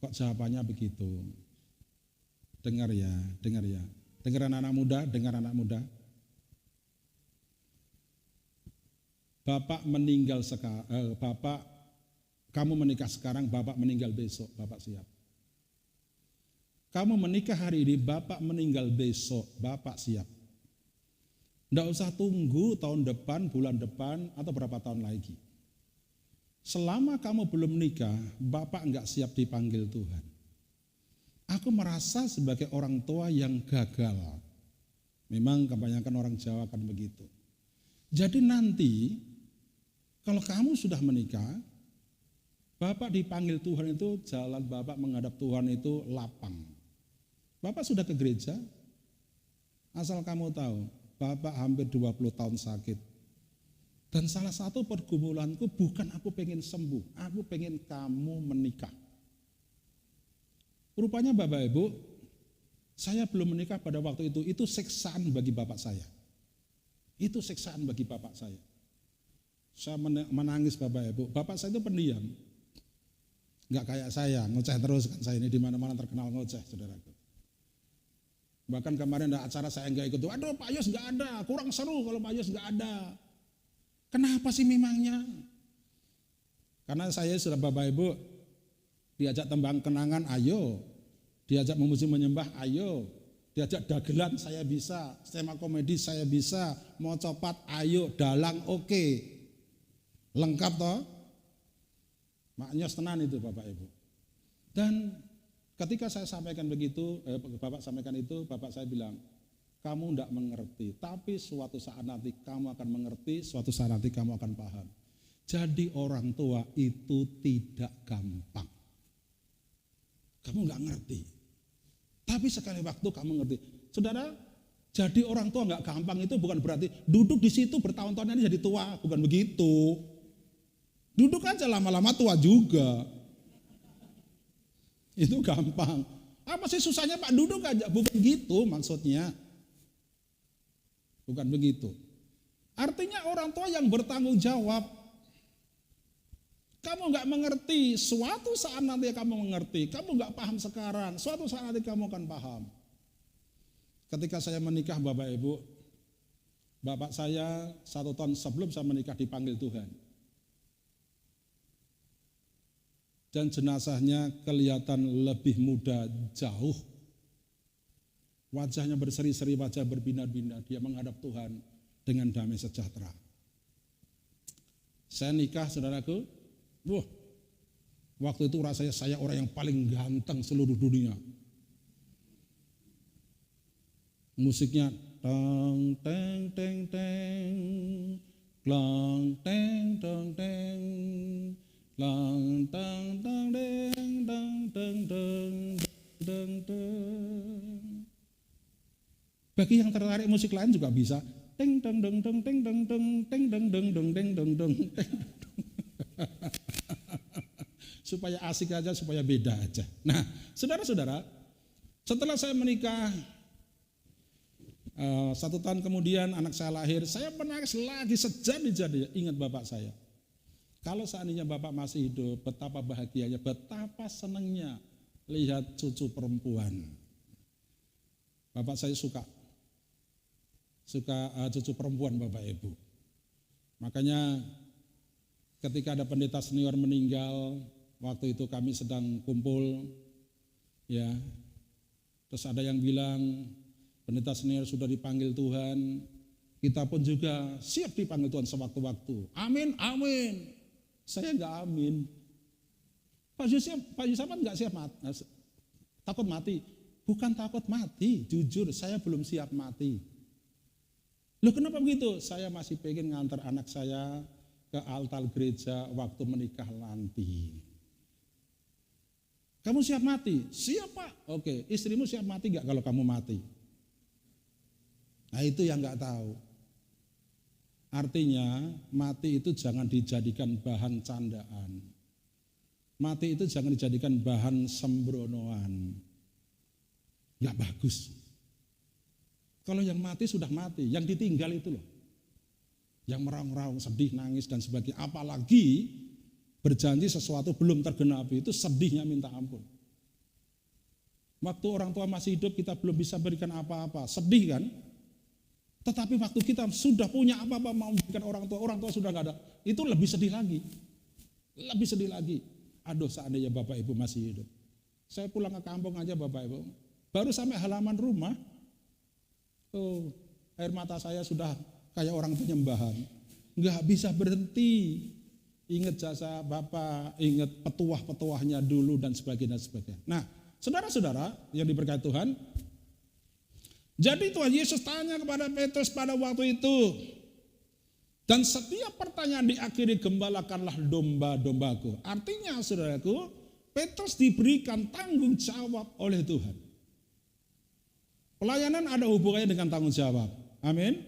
kok jawabannya begitu? Dengar ya, dengar ya. Dengar anak-anak muda, dengar anak muda. Bapak meninggal sekarang, kamu menikah sekarang, bapak meninggal besok, bapak siap. Kamu menikah hari ini, bapak meninggal besok, bapak siap. Tidak usah tunggu tahun depan, bulan depan, atau berapa tahun lagi. Selama kamu belum menikah, bapak enggak siap dipanggil Tuhan. Aku merasa sebagai orang tua yang gagal. Memang kebanyakan orang Jawa kan begitu. Jadi nanti, kalau kamu sudah menikah, bapak dipanggil Tuhan itu, jalan bapak menghadap Tuhan itu lapang. Bapak sudah ke gereja, asal kamu tahu, bapak hampir 20 tahun sakit. Dan salah satu pergumulanku bukan aku pengen sembuh, aku pengen kamu menikah. Rupanya Bapak Ibu, saya belum menikah pada waktu itu siksaan bagi bapak saya. Itu siksaan bagi bapak saya. Saya menangis Bapak Ibu. Bapak saya itu pendiam. Enggak kayak saya, ngoceh terus kan, saya ini di mana-mana terkenal ngoceh, saudaraku. Bahkan kemarin ada acara saya enggak ikut, aduh Pak Yos enggak ada, kurang seru kalau Pak Yos enggak ada. Kenapa sih memangnya? Karena saya sudah Bapak Ibu diajak tembang kenangan, ayo. Diajak memuji menyembah, ayo. Diajak dagelan, saya bisa. Skema komedi, saya bisa. Mau copat, ayo. Dalang, oke. Lengkap toh? Maknya tenan itu Bapak Ibu. Dan ketika saya sampaikan begitu, Bapak sampaikan itu, Bapak saya bilang, kamu tidak mengerti, tapi suatu saat nanti kamu akan mengerti, suatu saat nanti kamu akan paham. Jadi orang tua itu tidak gampang. Kamu nggak ngerti, tapi sekali waktu kamu ngerti. Saudara, jadi orang tua nggak gampang itu bukan berarti duduk di situ bertahun-tahun ini jadi tua, bukan begitu. Duduk aja lama-lama tua juga. Itu gampang. Apa sih susahnya Pak, duduk aja, bukan gitu maksudnya. Bukan begitu. Artinya orang tua yang bertanggung jawab. Kamu nggak mengerti, suatu saat nanti kamu mengerti. Kamu nggak paham sekarang, suatu saat nanti kamu akan paham. Ketika saya menikah Bapak Ibu, bapak saya 1 tahun sebelum saya menikah dipanggil Tuhan. Dan jenazahnya kelihatan lebih muda jauh. Wajahnya berseri-seri, wajah berbinar-binar. Dia menghadap Tuhan dengan damai sejahtera. Saya nikah saudaraku. Waktu itu rasanya saya orang yang paling ganteng seluruh dunia. Musiknya tang teng teng teng, klang teng teng teng, klang tang tang deng tang teng teng teng teng. Bagi yang tertarik musik lain juga bisa. Teng teng teng teng teng teng teng teng teng teng teng teng teng teng. Supaya asik aja, supaya beda aja. Nah, saudara-saudara, setelah saya menikah 1 tahun kemudian anak saya lahir, saya menangis lagi sejadi-jadi ingat bapak saya. Kalau seandainya bapak masih hidup, betapa bahagianya, betapa senangnya lihat cucu perempuan. Bapak saya suka cucu perempuan Bapak Ibu. Makanya ketika ada pendeta senior meninggal, waktu itu kami sedang kumpul, ya. Terus ada yang bilang pendeta senior sudah dipanggil Tuhan, kita pun juga siap dipanggil Tuhan sewaktu-waktu. Amin, amin. Saya enggak amin. Pak Yusuf enggak siap takut mati. Bukan takut mati, jujur saya belum siap mati. Loh kenapa begitu? Saya masih pengen ngantar anak saya ke altar gereja waktu menikah nanti. Kamu siap mati? Siap Pak. Oke, istrimu siap mati gak kalau kamu mati? Nah itu yang gak tahu. Artinya mati itu jangan dijadikan bahan candaan. Mati itu jangan dijadikan bahan sembronoan. Gak bagus. Kalau yang mati sudah mati, yang ditinggal itu loh. Yang meraung-raung, sedih, nangis dan sebagainya. Apalagi berjanji sesuatu belum tergenapi, itu sedihnya minta ampun. Waktu orang tua masih hidup kita belum bisa berikan apa-apa, sedih kan? Tetapi waktu kita sudah punya apa-apa mau berikan orang tua sudah gak ada, itu lebih sedih lagi. Lebih sedih lagi. Aduh seandainya Bapak Ibu masih hidup. Saya pulang ke kampung aja Bapak Ibu, baru sampai halaman rumah, air mata saya sudah kayak orang penyembahan. Nggak bisa berhenti. Ingat jasa Bapak, ingat petuah-petuahnya dulu dan sebagainya. Nah, saudara-saudara yang diberkati Tuhan. Jadi Tuhan Yesus tanya kepada Petrus pada waktu itu. Dan setiap pertanyaan diakhiri, gembalakanlah domba-dombaku. Artinya saudaraku, Petrus diberikan tanggung jawab oleh Tuhan. Pelayanan ada hubungannya dengan tanggung jawab. Amin.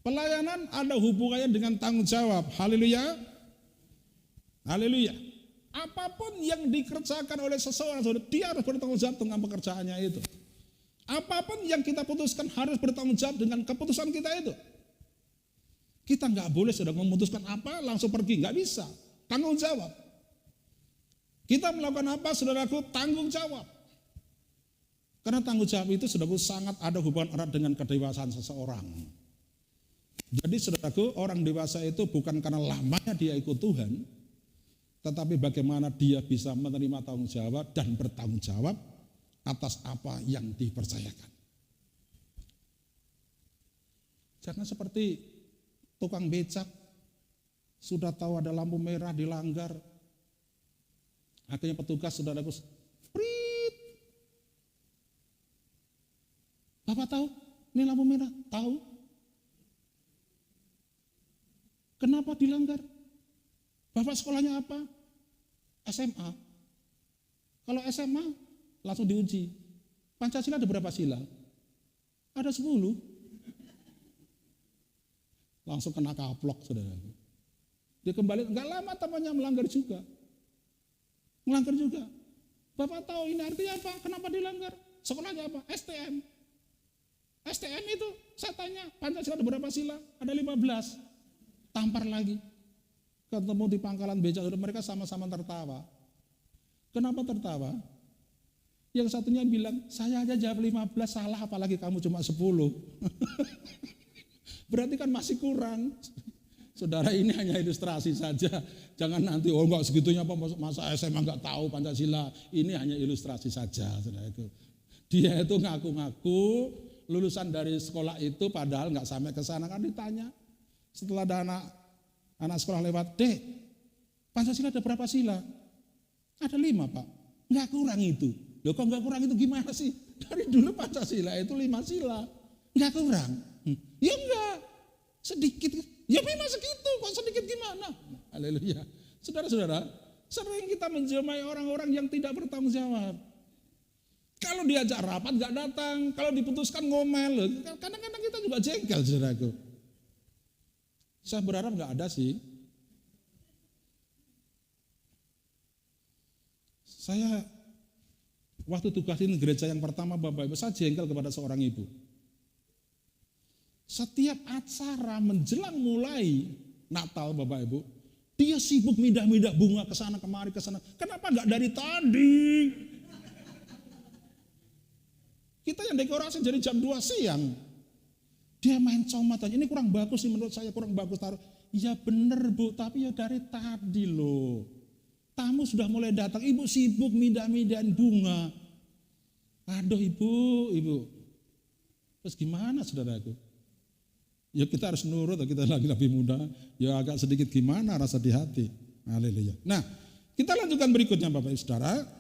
Pelayanan ada hubungannya dengan tanggung jawab. Haleluya. Haleluya. Apapun yang dikerjakan oleh seseorang, dia harus bertanggung jawab dengan pekerjaannya itu. Apapun yang kita putuskan harus bertanggung jawab dengan keputusan kita itu. Kita nggak boleh sudah memutuskan apa langsung pergi, nggak bisa. Tanggung jawab. Kita melakukan apa, saudaraku, tanggung jawab. Karena tanggung jawab itu, saudaraku, sangat ada hubungan erat dengan kedewasaan seseorang. Jadi, saudaraku, orang dewasa itu bukan karena lamanya dia ikut Tuhan, tetapi bagaimana dia bisa menerima tanggung jawab dan bertanggung jawab atas apa yang dipercayakan. Jangan seperti tukang becak, sudah tahu ada lampu merah dilanggar, akhirnya petugas, saudaraku, prit. Bapak tahu ini lampu merah? Tahu. Kenapa dilanggar? Bapak sekolahnya apa? SMA. Kalau SMA langsung diuji. Pancasila ada berapa sila? Ada 10. Langsung kena kaplok, saudara. Dia kembali, enggak lama temannya melanggar juga. Melanggar juga. Bapak tahu ini artinya apa? Kenapa dilanggar? Sekolahnya apa? STM. STM itu saya tanya, Pancasila ada berapa sila? Ada 15. Tampar lagi. Ketemu di pangkalan becak, mereka sama-sama tertawa. Kenapa tertawa? Yang satunya bilang, saya aja jawab 15 salah, apalagi kamu cuma 10. Berarti kan masih kurang. Saudara, ini hanya ilustrasi saja. Jangan nanti, oh enggak segitunya apa, masa SMA enggak tahu Pancasila. Ini hanya ilustrasi saja, saudaraku. Dia itu ngaku-ngaku lulusan dari sekolah itu, padahal enggak sampai ke sana. Kan ditanya, setelah ada anak sekolah lewat, Dek, Pancasila ada berapa sila? Ada 5, Pak. Enggak kurang itu. Loh kok enggak kurang itu gimana sih? Dari dulu Pancasila itu 5 sila. Enggak kurang. Ya enggak. Sedikit. Ya memang segitu, kok sedikit gimana? Haleluya. Saudara-saudara, sering kita menjamai orang-orang yang tidak bertanggung jawab. Kalau diajak rapat enggak datang, kalau diputuskan ngomel. Kadang-kadang kita juga jengkel, saudaraku. Saya berharap enggak ada sih. Saya waktu tugasin gereja yang pertama, Bapak Ibu, saya jengkel kepada seorang ibu. Setiap acara menjelang mulai Natal, Bapak Ibu, dia sibuk mindah-mindah bunga ke sana kemari ke sana. Kenapa enggak dari tadi? Kita yang dekorasi jadi jam 2 siang. Dia main comat aja, ini kurang bagus sih menurut saya, kurang bagus taruh. Ya bener Bu, tapi ya dari tadi loh. Tamu sudah mulai datang, ibu sibuk mindah-mindahin bunga. Aduh ibu. Terus gimana saudaraku? Ya kita harus nurut, kita lagi lebih muda, ya agak sedikit gimana rasa di hati. Haleluya. Nah, kita lanjutkan berikutnya Bapak Ibu Saudara.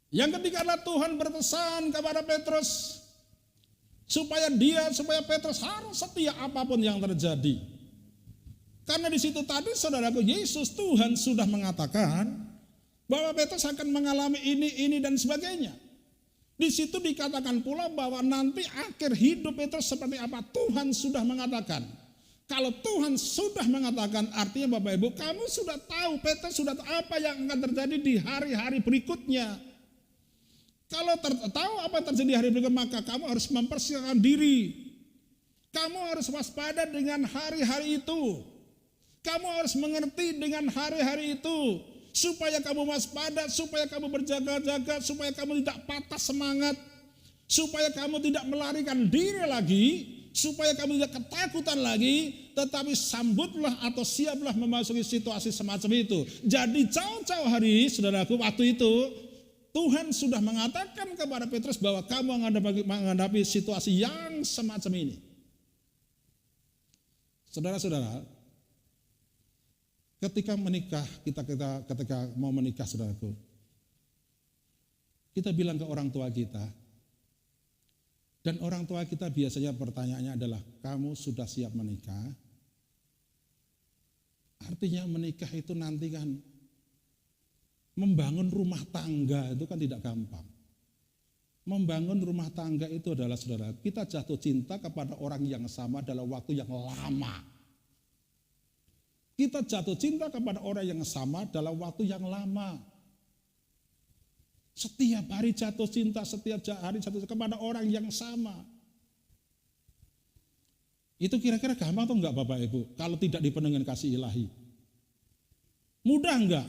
Yang ketiga adalah Tuhan berpesan kepada Petrus supaya Petrus harus setia apapun yang terjadi. Karena di situ tadi saudaraku, Yesus Tuhan sudah mengatakan bahwa Petrus akan mengalami ini dan sebagainya. Di situ dikatakan pula bahwa nanti akhir hidup Petrus seperti apa Tuhan sudah mengatakan. Kalau Tuhan sudah mengatakan, artinya Bapak Ibu, kamu sudah tahu, Petrus sudah tahu apa yang akan terjadi di hari-hari berikutnya. Kalau tahu apa yang terjadi di hari berikutnya, maka kamu harus mempersiapkan diri. Kamu harus waspada dengan hari-hari itu. Kamu harus mengerti dengan hari-hari itu. Supaya kamu waspada, supaya kamu berjaga-jaga, supaya kamu tidak patah semangat, supaya kamu tidak melarikan diri lagi, supaya kamu tidak ketakutan lagi, tetapi sambutlah atau siaplah memasuki situasi semacam itu. Jadi jauh-jauh hari, saudaraku, waktu itu Tuhan sudah mengatakan kepada Petrus bahwa kamu menghadapi situasi yang semacam ini. Saudara-saudara, ketika menikah, ketika mau menikah saudaraku, kita bilang ke orang tua kita, dan orang tua kita biasanya pertanyaannya adalah, kamu sudah siap menikah? Artinya menikah itu nanti kan, membangun rumah tangga itu kan tidak gampang. Membangun rumah tangga itu adalah saudara, kita jatuh cinta kepada orang yang sama dalam waktu yang lama. Kita jatuh cinta kepada orang yang sama dalam waktu yang lama. Setiap hari jatuh cinta, setiap hari jatuh cinta kepada orang yang sama. Itu kira-kira gampang atau enggak Bapak Ibu? Kalau tidak dipenuhi dengan kasih ilahi. Mudah enggak?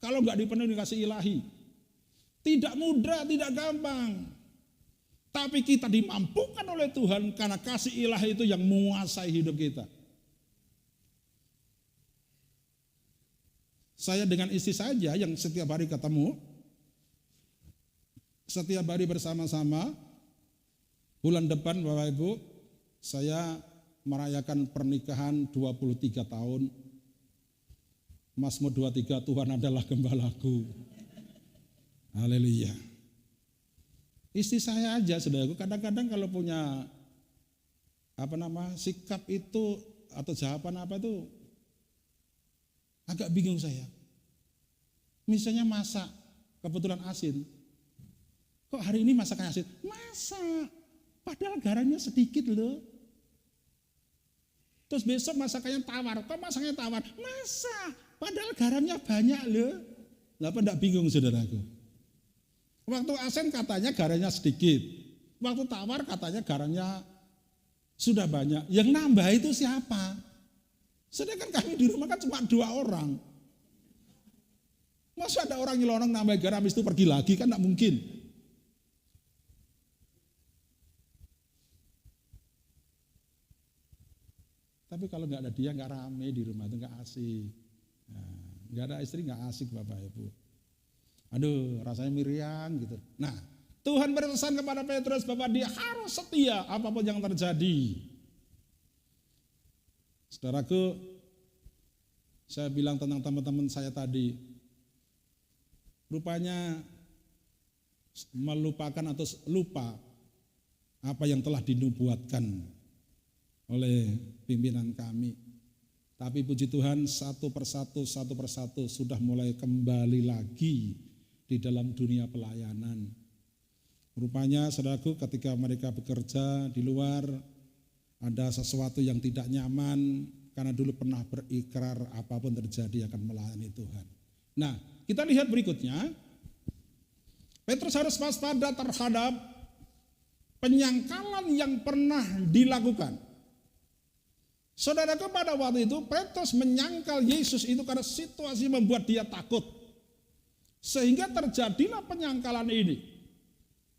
Kalau enggak dipenuhi dengan kasih ilahi. Tidak mudah, tidak gampang. Tapi kita dimampukan oleh Tuhan karena kasih ilahi itu yang menguasai hidup kita. Saya dengan istri saja yang setiap hari ketemu, setiap hari bersama-sama, bulan depan Bapak Ibu, saya merayakan pernikahan 23 tahun. Mazmur 23, Tuhan adalah gembalaku. Haleluya. Istri saya aja saudaraku kadang-kadang kalau punya sikap itu atau jawaban apa itu agak bingung saya. Misalnya masak, kebetulan asin. Kok hari ini masakannya asin? Masak, padahal garamnya sedikit loh. Terus besok masakannya tawar, kok masaknya tawar? Masak, padahal garamnya banyak loh. Kenapa enggak bingung saudaraku? Waktu asin katanya garamnya sedikit, waktu tawar katanya garamnya sudah banyak. Yang nambah itu siapa? Sedangkan kami di rumah kan cuma 2 orang. Masa ada orang nyelonong nambah garam itu pergi lagi, kan tidak mungkin. Tapi kalau nggak ada dia nggak rame di rumah itu nggak asik. Nggak ada istri nggak asik Bapak Ibu. Aduh, rasanya miriam gitu. Nah, Tuhan berpesan kepada Petrus bahwa dia harus setia apapun yang terjadi. Saudaraku, saya bilang tentang teman-teman saya tadi, rupanya melupakan atau lupa apa yang telah dinubuatkan oleh pimpinan kami. Tapi puji Tuhan satu persatu sudah mulai kembali lagi di dalam dunia pelayanan. Rupanya saudaraku ketika mereka bekerja di luar ada sesuatu yang tidak nyaman karena dulu pernah berikrar apapun terjadi akan melayani Tuhan. Nah, kita lihat berikutnya. Petrus harus waspada terhadap penyangkalan yang pernah dilakukan. Saudaraku pada waktu itu Petrus menyangkal Yesus itu karena situasi membuat dia takut. Sehingga terjadilah penyangkalan ini.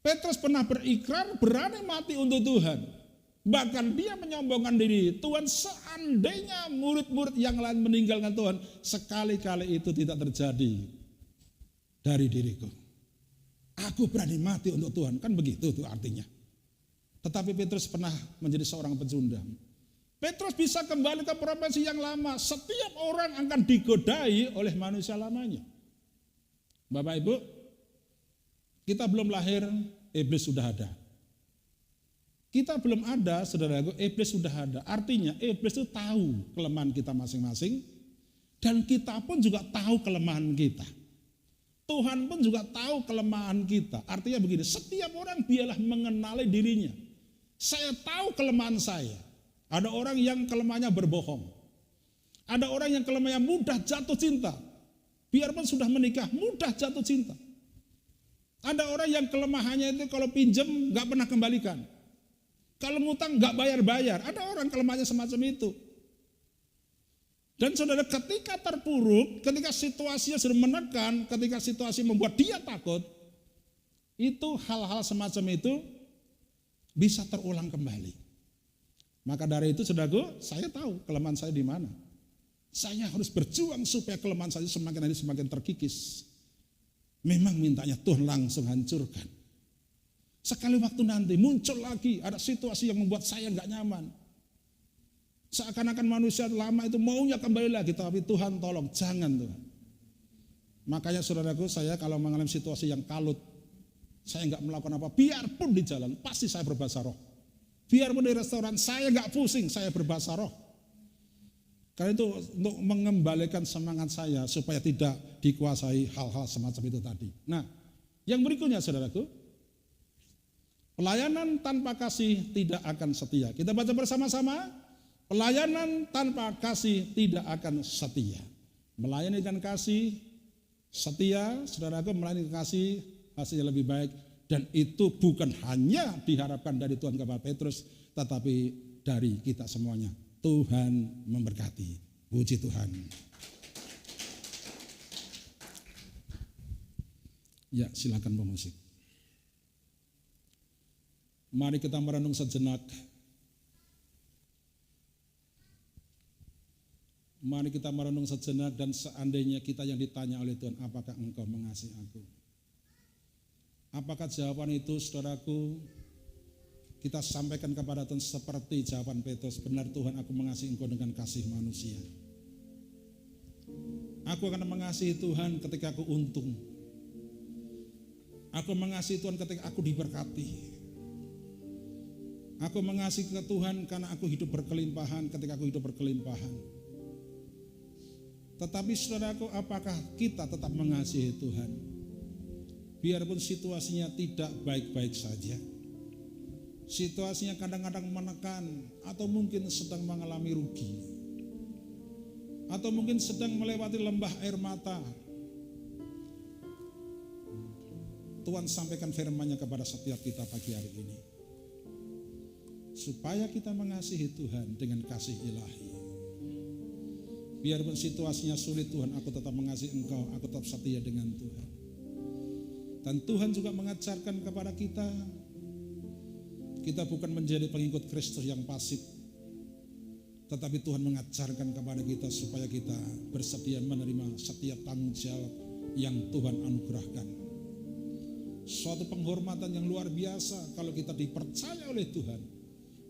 Petrus pernah berikrar berani mati untuk Tuhan. Bahkan dia menyombongkan diri. Tuhan, seandainya murid-murid yang lain meninggalkan Tuhan, sekali-kali itu tidak terjadi dari diriku. Aku berani mati untuk Tuhan. Kan begitu tuh artinya. Tetapi Petrus pernah menjadi seorang pecundang. Petrus bisa kembali ke profesi yang lama. Setiap orang akan digodai oleh manusia lamanya. Bapak Ibu, kita belum lahir, iblis sudah ada. Kita belum ada, saudaraku, iblis sudah ada. Artinya iblis itu tahu kelemahan kita masing-masing, dan kita pun juga tahu kelemahan kita. Tuhan pun juga tahu kelemahan kita. Artinya begini, setiap orang biarlah mengenali dirinya. Saya tahu kelemahan saya. Ada orang yang kelemahannya berbohong. Ada orang yang kelemahannya mudah jatuh cinta. Biarpun sudah menikah, mudah jatuh cinta. Ada orang yang kelemahannya itu kalau pinjam nggak pernah kembalikan. Kalau ngutang nggak bayar-bayar. Ada orang kelemahannya semacam itu. Dan saudara ketika terpuruk, ketika situasinya sudah menekan, ketika situasi membuat dia takut, itu hal-hal semacam itu bisa terulang kembali. Maka dari itu saudaraku, saya tahu kelemahan saya di mana. Saya harus berjuang supaya kelemahan saya semakin hari semakin terkikis. Memang mintanya Tuhan langsung hancurkan. Sekali waktu nanti muncul lagi ada situasi yang membuat saya nggak nyaman. Seakan-akan manusia lama itu maunya kembali lagi, tapi Tuhan tolong jangan Tuhan. Makanya saudaraku, saya kalau mengalami situasi yang kalut, saya nggak melakukan apa, biarpun di jalan pasti saya berbahasa roh. Biarpun di restoran saya nggak pusing, saya berbahasa roh. Karena itu untuk mengembalikan semangat saya supaya tidak dikuasai hal-hal semacam itu tadi. Nah, yang berikutnya saudaraku, Pelayanan tanpa kasih tidak akan setia. Kita baca bersama-sama. Pelayanan tanpa kasih tidak akan setia. Melayani dengan kasih, setia, saudaraku, melayani dengan kasih, hasilnya lebih baik. Dan itu bukan hanya diharapkan dari Tuhan kepada Petrus, tetapi dari kita semuanya. Tuhan memberkati. Puji Tuhan. Ya, silakan pemusik. Mari kita merenung sejenak. Mari kita merenung sejenak, dan seandainya kita yang ditanya oleh Tuhan, apakah engkau mengasihi aku? Apakah jawaban itu, saudaraku, kita sampaikan kepada Tuhan seperti jawaban Petrus, benar Tuhan, aku mengasihi engkau dengan kasih manusia. Aku akan mengasihi Tuhan ketika aku untung. Aku mengasihi Tuhan ketika aku diberkati. Aku mengasihi Tuhan karena aku hidup berkelimpahan ketika aku hidup berkelimpahan. Tetapi saudaraku, apakah kita tetap mengasihi Tuhan? Biarpun situasinya tidak baik-baik saja. Situasinya kadang-kadang menekan, atau mungkin sedang mengalami rugi, atau mungkin sedang melewati lembah air mata. Tuhan sampaikan firman-Nya kepada setiap kita pagi hari ini, supaya kita mengasihi Tuhan dengan kasih ilahi. Biarpun situasinya sulit, Tuhan, aku tetap mengasihi Engkau, aku tetap setia dengan Tuhan. Dan Tuhan juga mengajarkan kepada kita bukan menjadi pengikut Kristus yang pasif, tetapi Tuhan mengajarkan kepada kita supaya kita bersedia menerima setiap tanggung jawab yang Tuhan anugerahkan. Suatu penghormatan yang luar biasa kalau kita dipercaya oleh Tuhan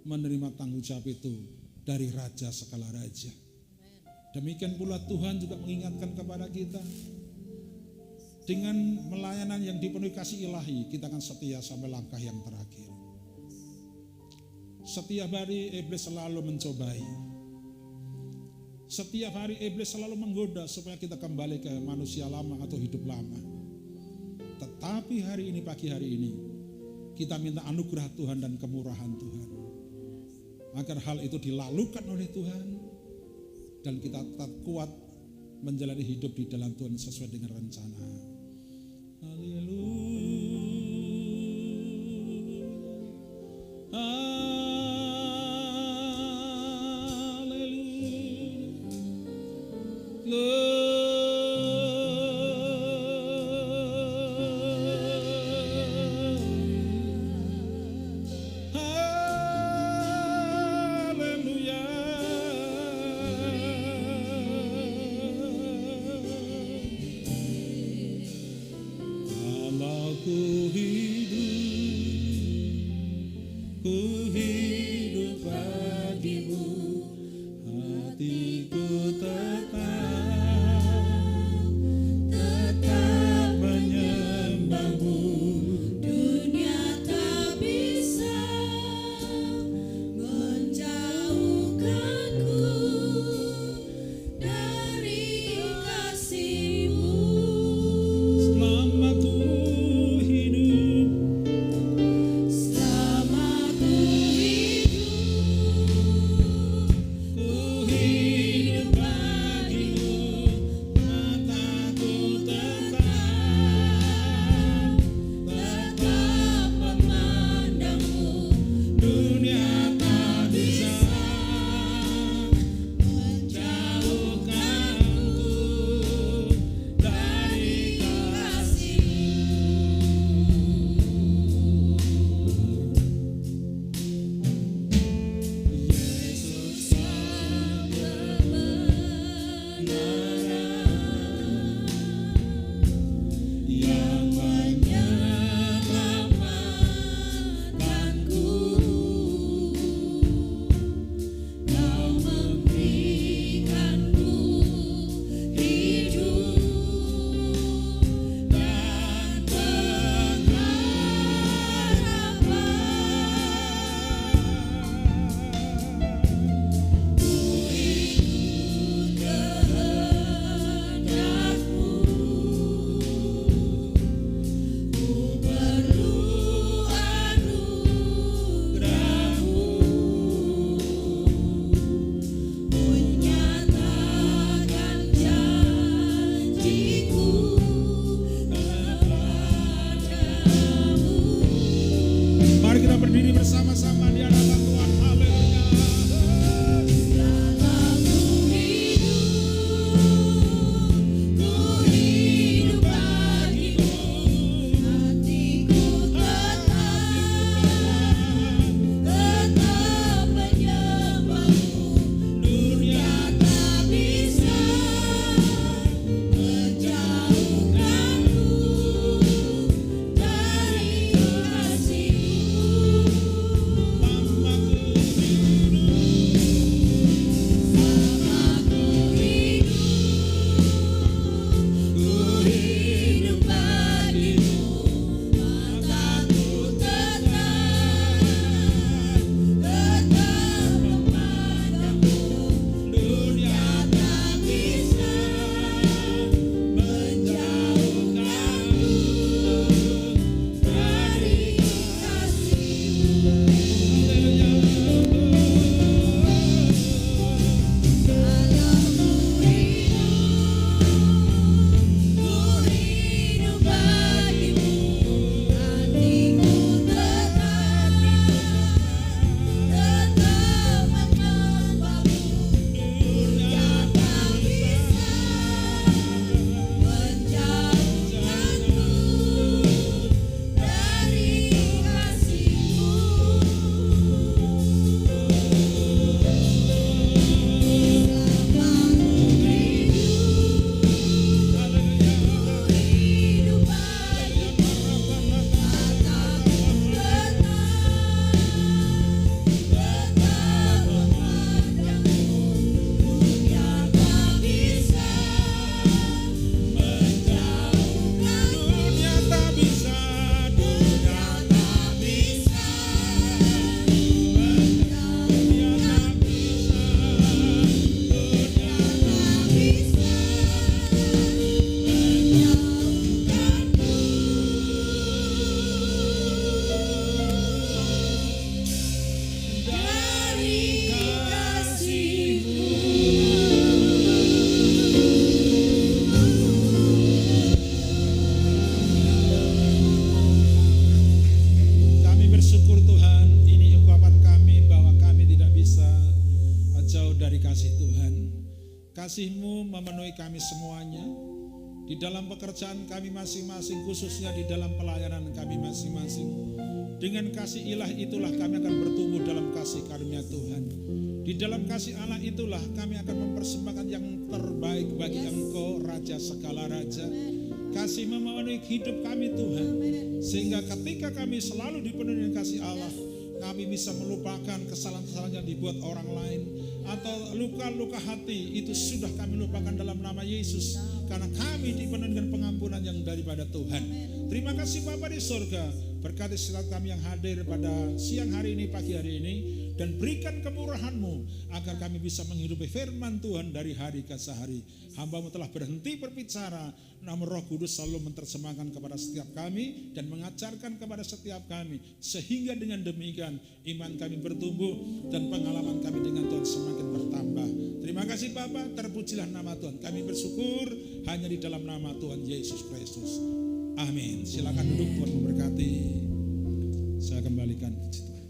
menerima tanggung jawab itu dari Raja segala Raja. Demikian pula Tuhan juga mengingatkan kepada kita, dengan melayanan yang dipenuhi kasih ilahi, kita akan setia sampai langkah yang terakhir. Setiap hari iblis selalu mencobai. Setiap hari iblis selalu menggoda supaya kita kembali ke manusia lama atau hidup lama. Tetapi hari ini, pagi hari ini, kita minta anugerah Tuhan dan kemurahan Tuhan, agar hal itu dilalukan oleh Tuhan, dan kita tetap kuat menjalani hidup di dalam Tuhan sesuai dengan rencana. Haleluya. Ku hidup bagimu, hatiku tetap kasih-Mu memenuhi kami semuanya, di dalam pekerjaan kami masing-masing, khususnya di dalam pelayanan kami masing-masing. Dengan kasih ilahi itulah kami akan bertumbuh dalam kasih karunia Tuhan. Di dalam kasih Allah itulah kami akan mempersembahkan yang terbaik bagi Engkau, Raja segala Raja. Kasih memenuhi hidup kami Tuhan, sehingga ketika kami selalu dipenuhi dengan kasih Allah, kami bisa melupakan kesalahan-kesalahan yang dibuat orang lain, atau luka-luka hati itu sudah kami lupakan dalam nama Yesus, karena kami dipenuhi dengan pengampunan yang daripada Tuhan. Terima kasih Bapa di surga, berkati setiap kami yang hadir pada siang hari ini, pagi hari ini, dan berikan kemurahan-Mu agar kami bisa menghidupi firman Tuhan dari hari ke hari. Hamba-Mu telah berhenti berbicara, namun Roh Kudus selalu menerjemahkan kepada setiap kami dan mengajarkan kepada setiap kami, sehingga dengan demikian iman kami bertumbuh dan pengalaman kami dengan Tuhan semakin bertambah. Terima kasih Bapa, terpujilah nama Tuhan. Kami bersyukur hanya di dalam nama Tuhan Yesus Kristus. Amin. Silakan duduk, Tuhan memberkati. Saya kembalikan puji Tuhan.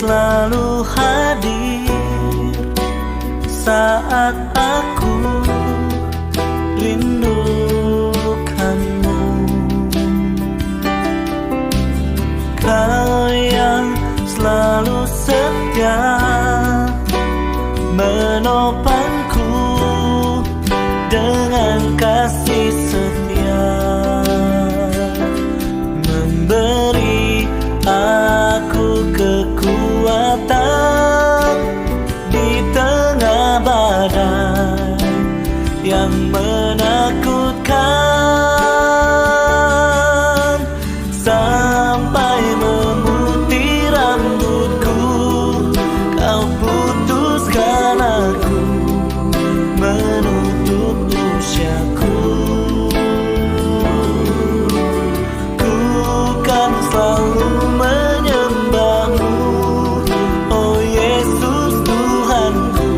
Selalu hadir saat aku rindukanmu. Kau yang selalu setia menopangku dengan kasih setia, memberi aku kekuatan di tengah badai yang menakutkan, sampai memutih rambutku. Kau putuskan aku menutup usiaku. Ku kan selalu menyembahmu, oh Yesus Tuhanku.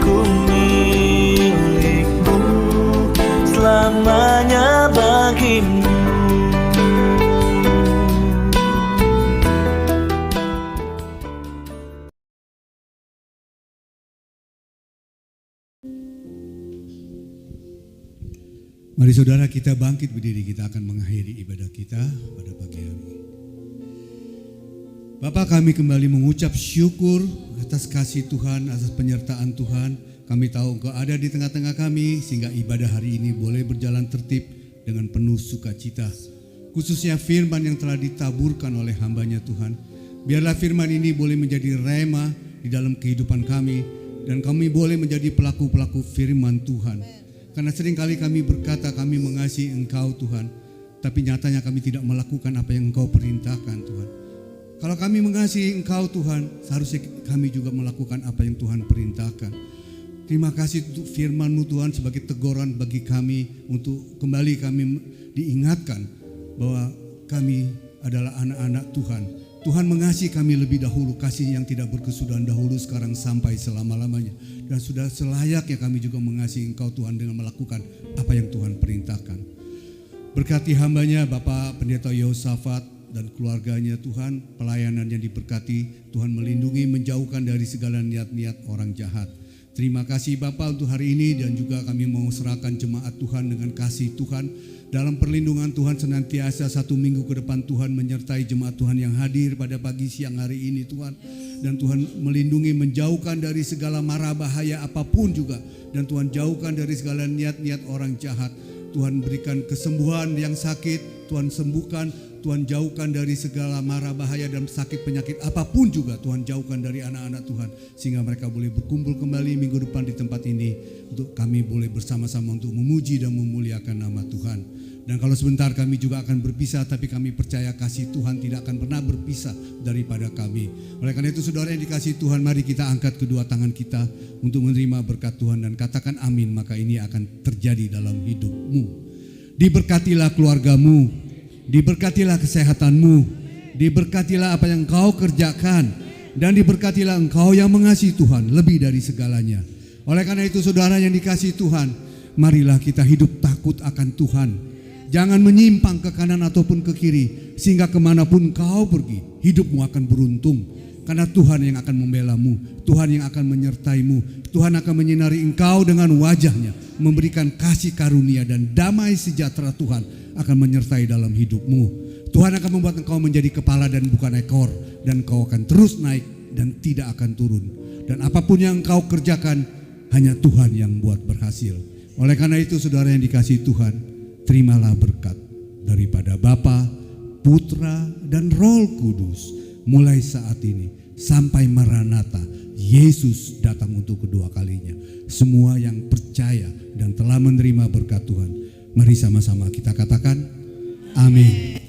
Ku milikmu, selamanya bagimu. Mari saudara kita bangkit berdiri, kita akan mengakhiri ibadah kita pada pagi hari ini. Bapa, kami kembali mengucap syukur atas kasih Tuhan, atas penyertaan Tuhan. Kami tahu Engkau ada di tengah-tengah kami, sehingga ibadah hari ini boleh berjalan tertib dengan penuh sukacita. Khususnya firman yang telah ditaburkan oleh hamba-Nya Tuhan. Biarlah firman ini boleh menjadi rema di dalam kehidupan kami, dan kami boleh menjadi pelaku-pelaku firman Tuhan. Karena seringkali kami berkata kami mengasihi Engkau Tuhan, tapi nyatanya kami tidak melakukan apa yang Engkau perintahkan Tuhan. Kalau kami mengasihi Engkau Tuhan, seharusnya kami juga melakukan apa yang Tuhan perintahkan. Terima kasih untuk firman-Mu Tuhan sebagai teguran bagi kami, untuk kembali kami diingatkan bahwa kami adalah anak-anak Tuhan. Tuhan mengasihi kami lebih dahulu, kasih yang tidak berkesudahan dahulu, sekarang sampai selama-lamanya. Dan sudah selayaknya kami juga mengasihi Engkau Tuhan dengan melakukan apa yang Tuhan perintahkan. Berkati hamba-Nya Bapak Pendeta Yosafat dan keluarganya Tuhan, pelayanannya diberkati, Tuhan melindungi, menjauhkan dari segala niat-niat orang jahat. Terima kasih Bapak untuk hari ini, dan juga kami mau serahkan jemaat Tuhan dengan kasih Tuhan. Dalam perlindungan Tuhan senantiasa, satu minggu ke depan Tuhan menyertai jemaat Tuhan yang hadir pada pagi siang hari ini Tuhan. Dan Tuhan melindungi, menjauhkan dari segala mara bahaya apapun juga. Dan Tuhan jauhkan dari segala niat-niat orang jahat. Tuhan berikan kesembuhan yang sakit, Tuhan sembuhkan. Tuhan jauhkan dari segala mara bahaya dan sakit penyakit apapun juga. Tuhan jauhkan dari anak-anak Tuhan, sehingga mereka boleh berkumpul kembali minggu depan di tempat ini, untuk kami boleh bersama-sama untuk memuji dan memuliakan nama Tuhan. Dan kalau sebentar kami juga akan berpisah, tapi kami percaya kasih Tuhan tidak akan pernah berpisah daripada kami. Oleh karena itu saudara yang dikasihi Tuhan, mari kita angkat kedua tangan kita untuk menerima berkat Tuhan dan katakan amin, maka ini akan terjadi dalam hidupmu. Diberkatilah keluargamu, diberkatilah kesehatanmu, diberkatilah apa yang kau kerjakan, dan diberkatilah engkau yang mengasihi Tuhan lebih dari segalanya. Oleh karena itu saudara yang dikasihi Tuhan, marilah kita hidup takut akan Tuhan. Jangan menyimpang ke kanan ataupun ke kiri, sehingga kemanapun kau pergi, hidupmu akan beruntung. Karena Tuhan yang akan membelamu, Tuhan yang akan menyertaimu, Tuhan akan menyinari engkau dengan wajahnya, memberikan kasih karunia dan damai sejahtera Tuhan akan menyertai dalam hidupmu. Tuhan akan membuat engkau menjadi kepala dan bukan ekor, dan engkau akan terus naik dan tidak akan turun. Dan apapun yang engkau kerjakan, hanya Tuhan yang buat berhasil. Oleh karena itu saudara yang dikasihi Tuhan, terimalah berkat daripada Bapa, Putra, dan Roh Kudus mulai saat ini sampai Maranatha, Yesus datang untuk kedua kalinya. Semua yang percaya dan telah menerima berkat Tuhan, mari sama-sama kita katakan amin.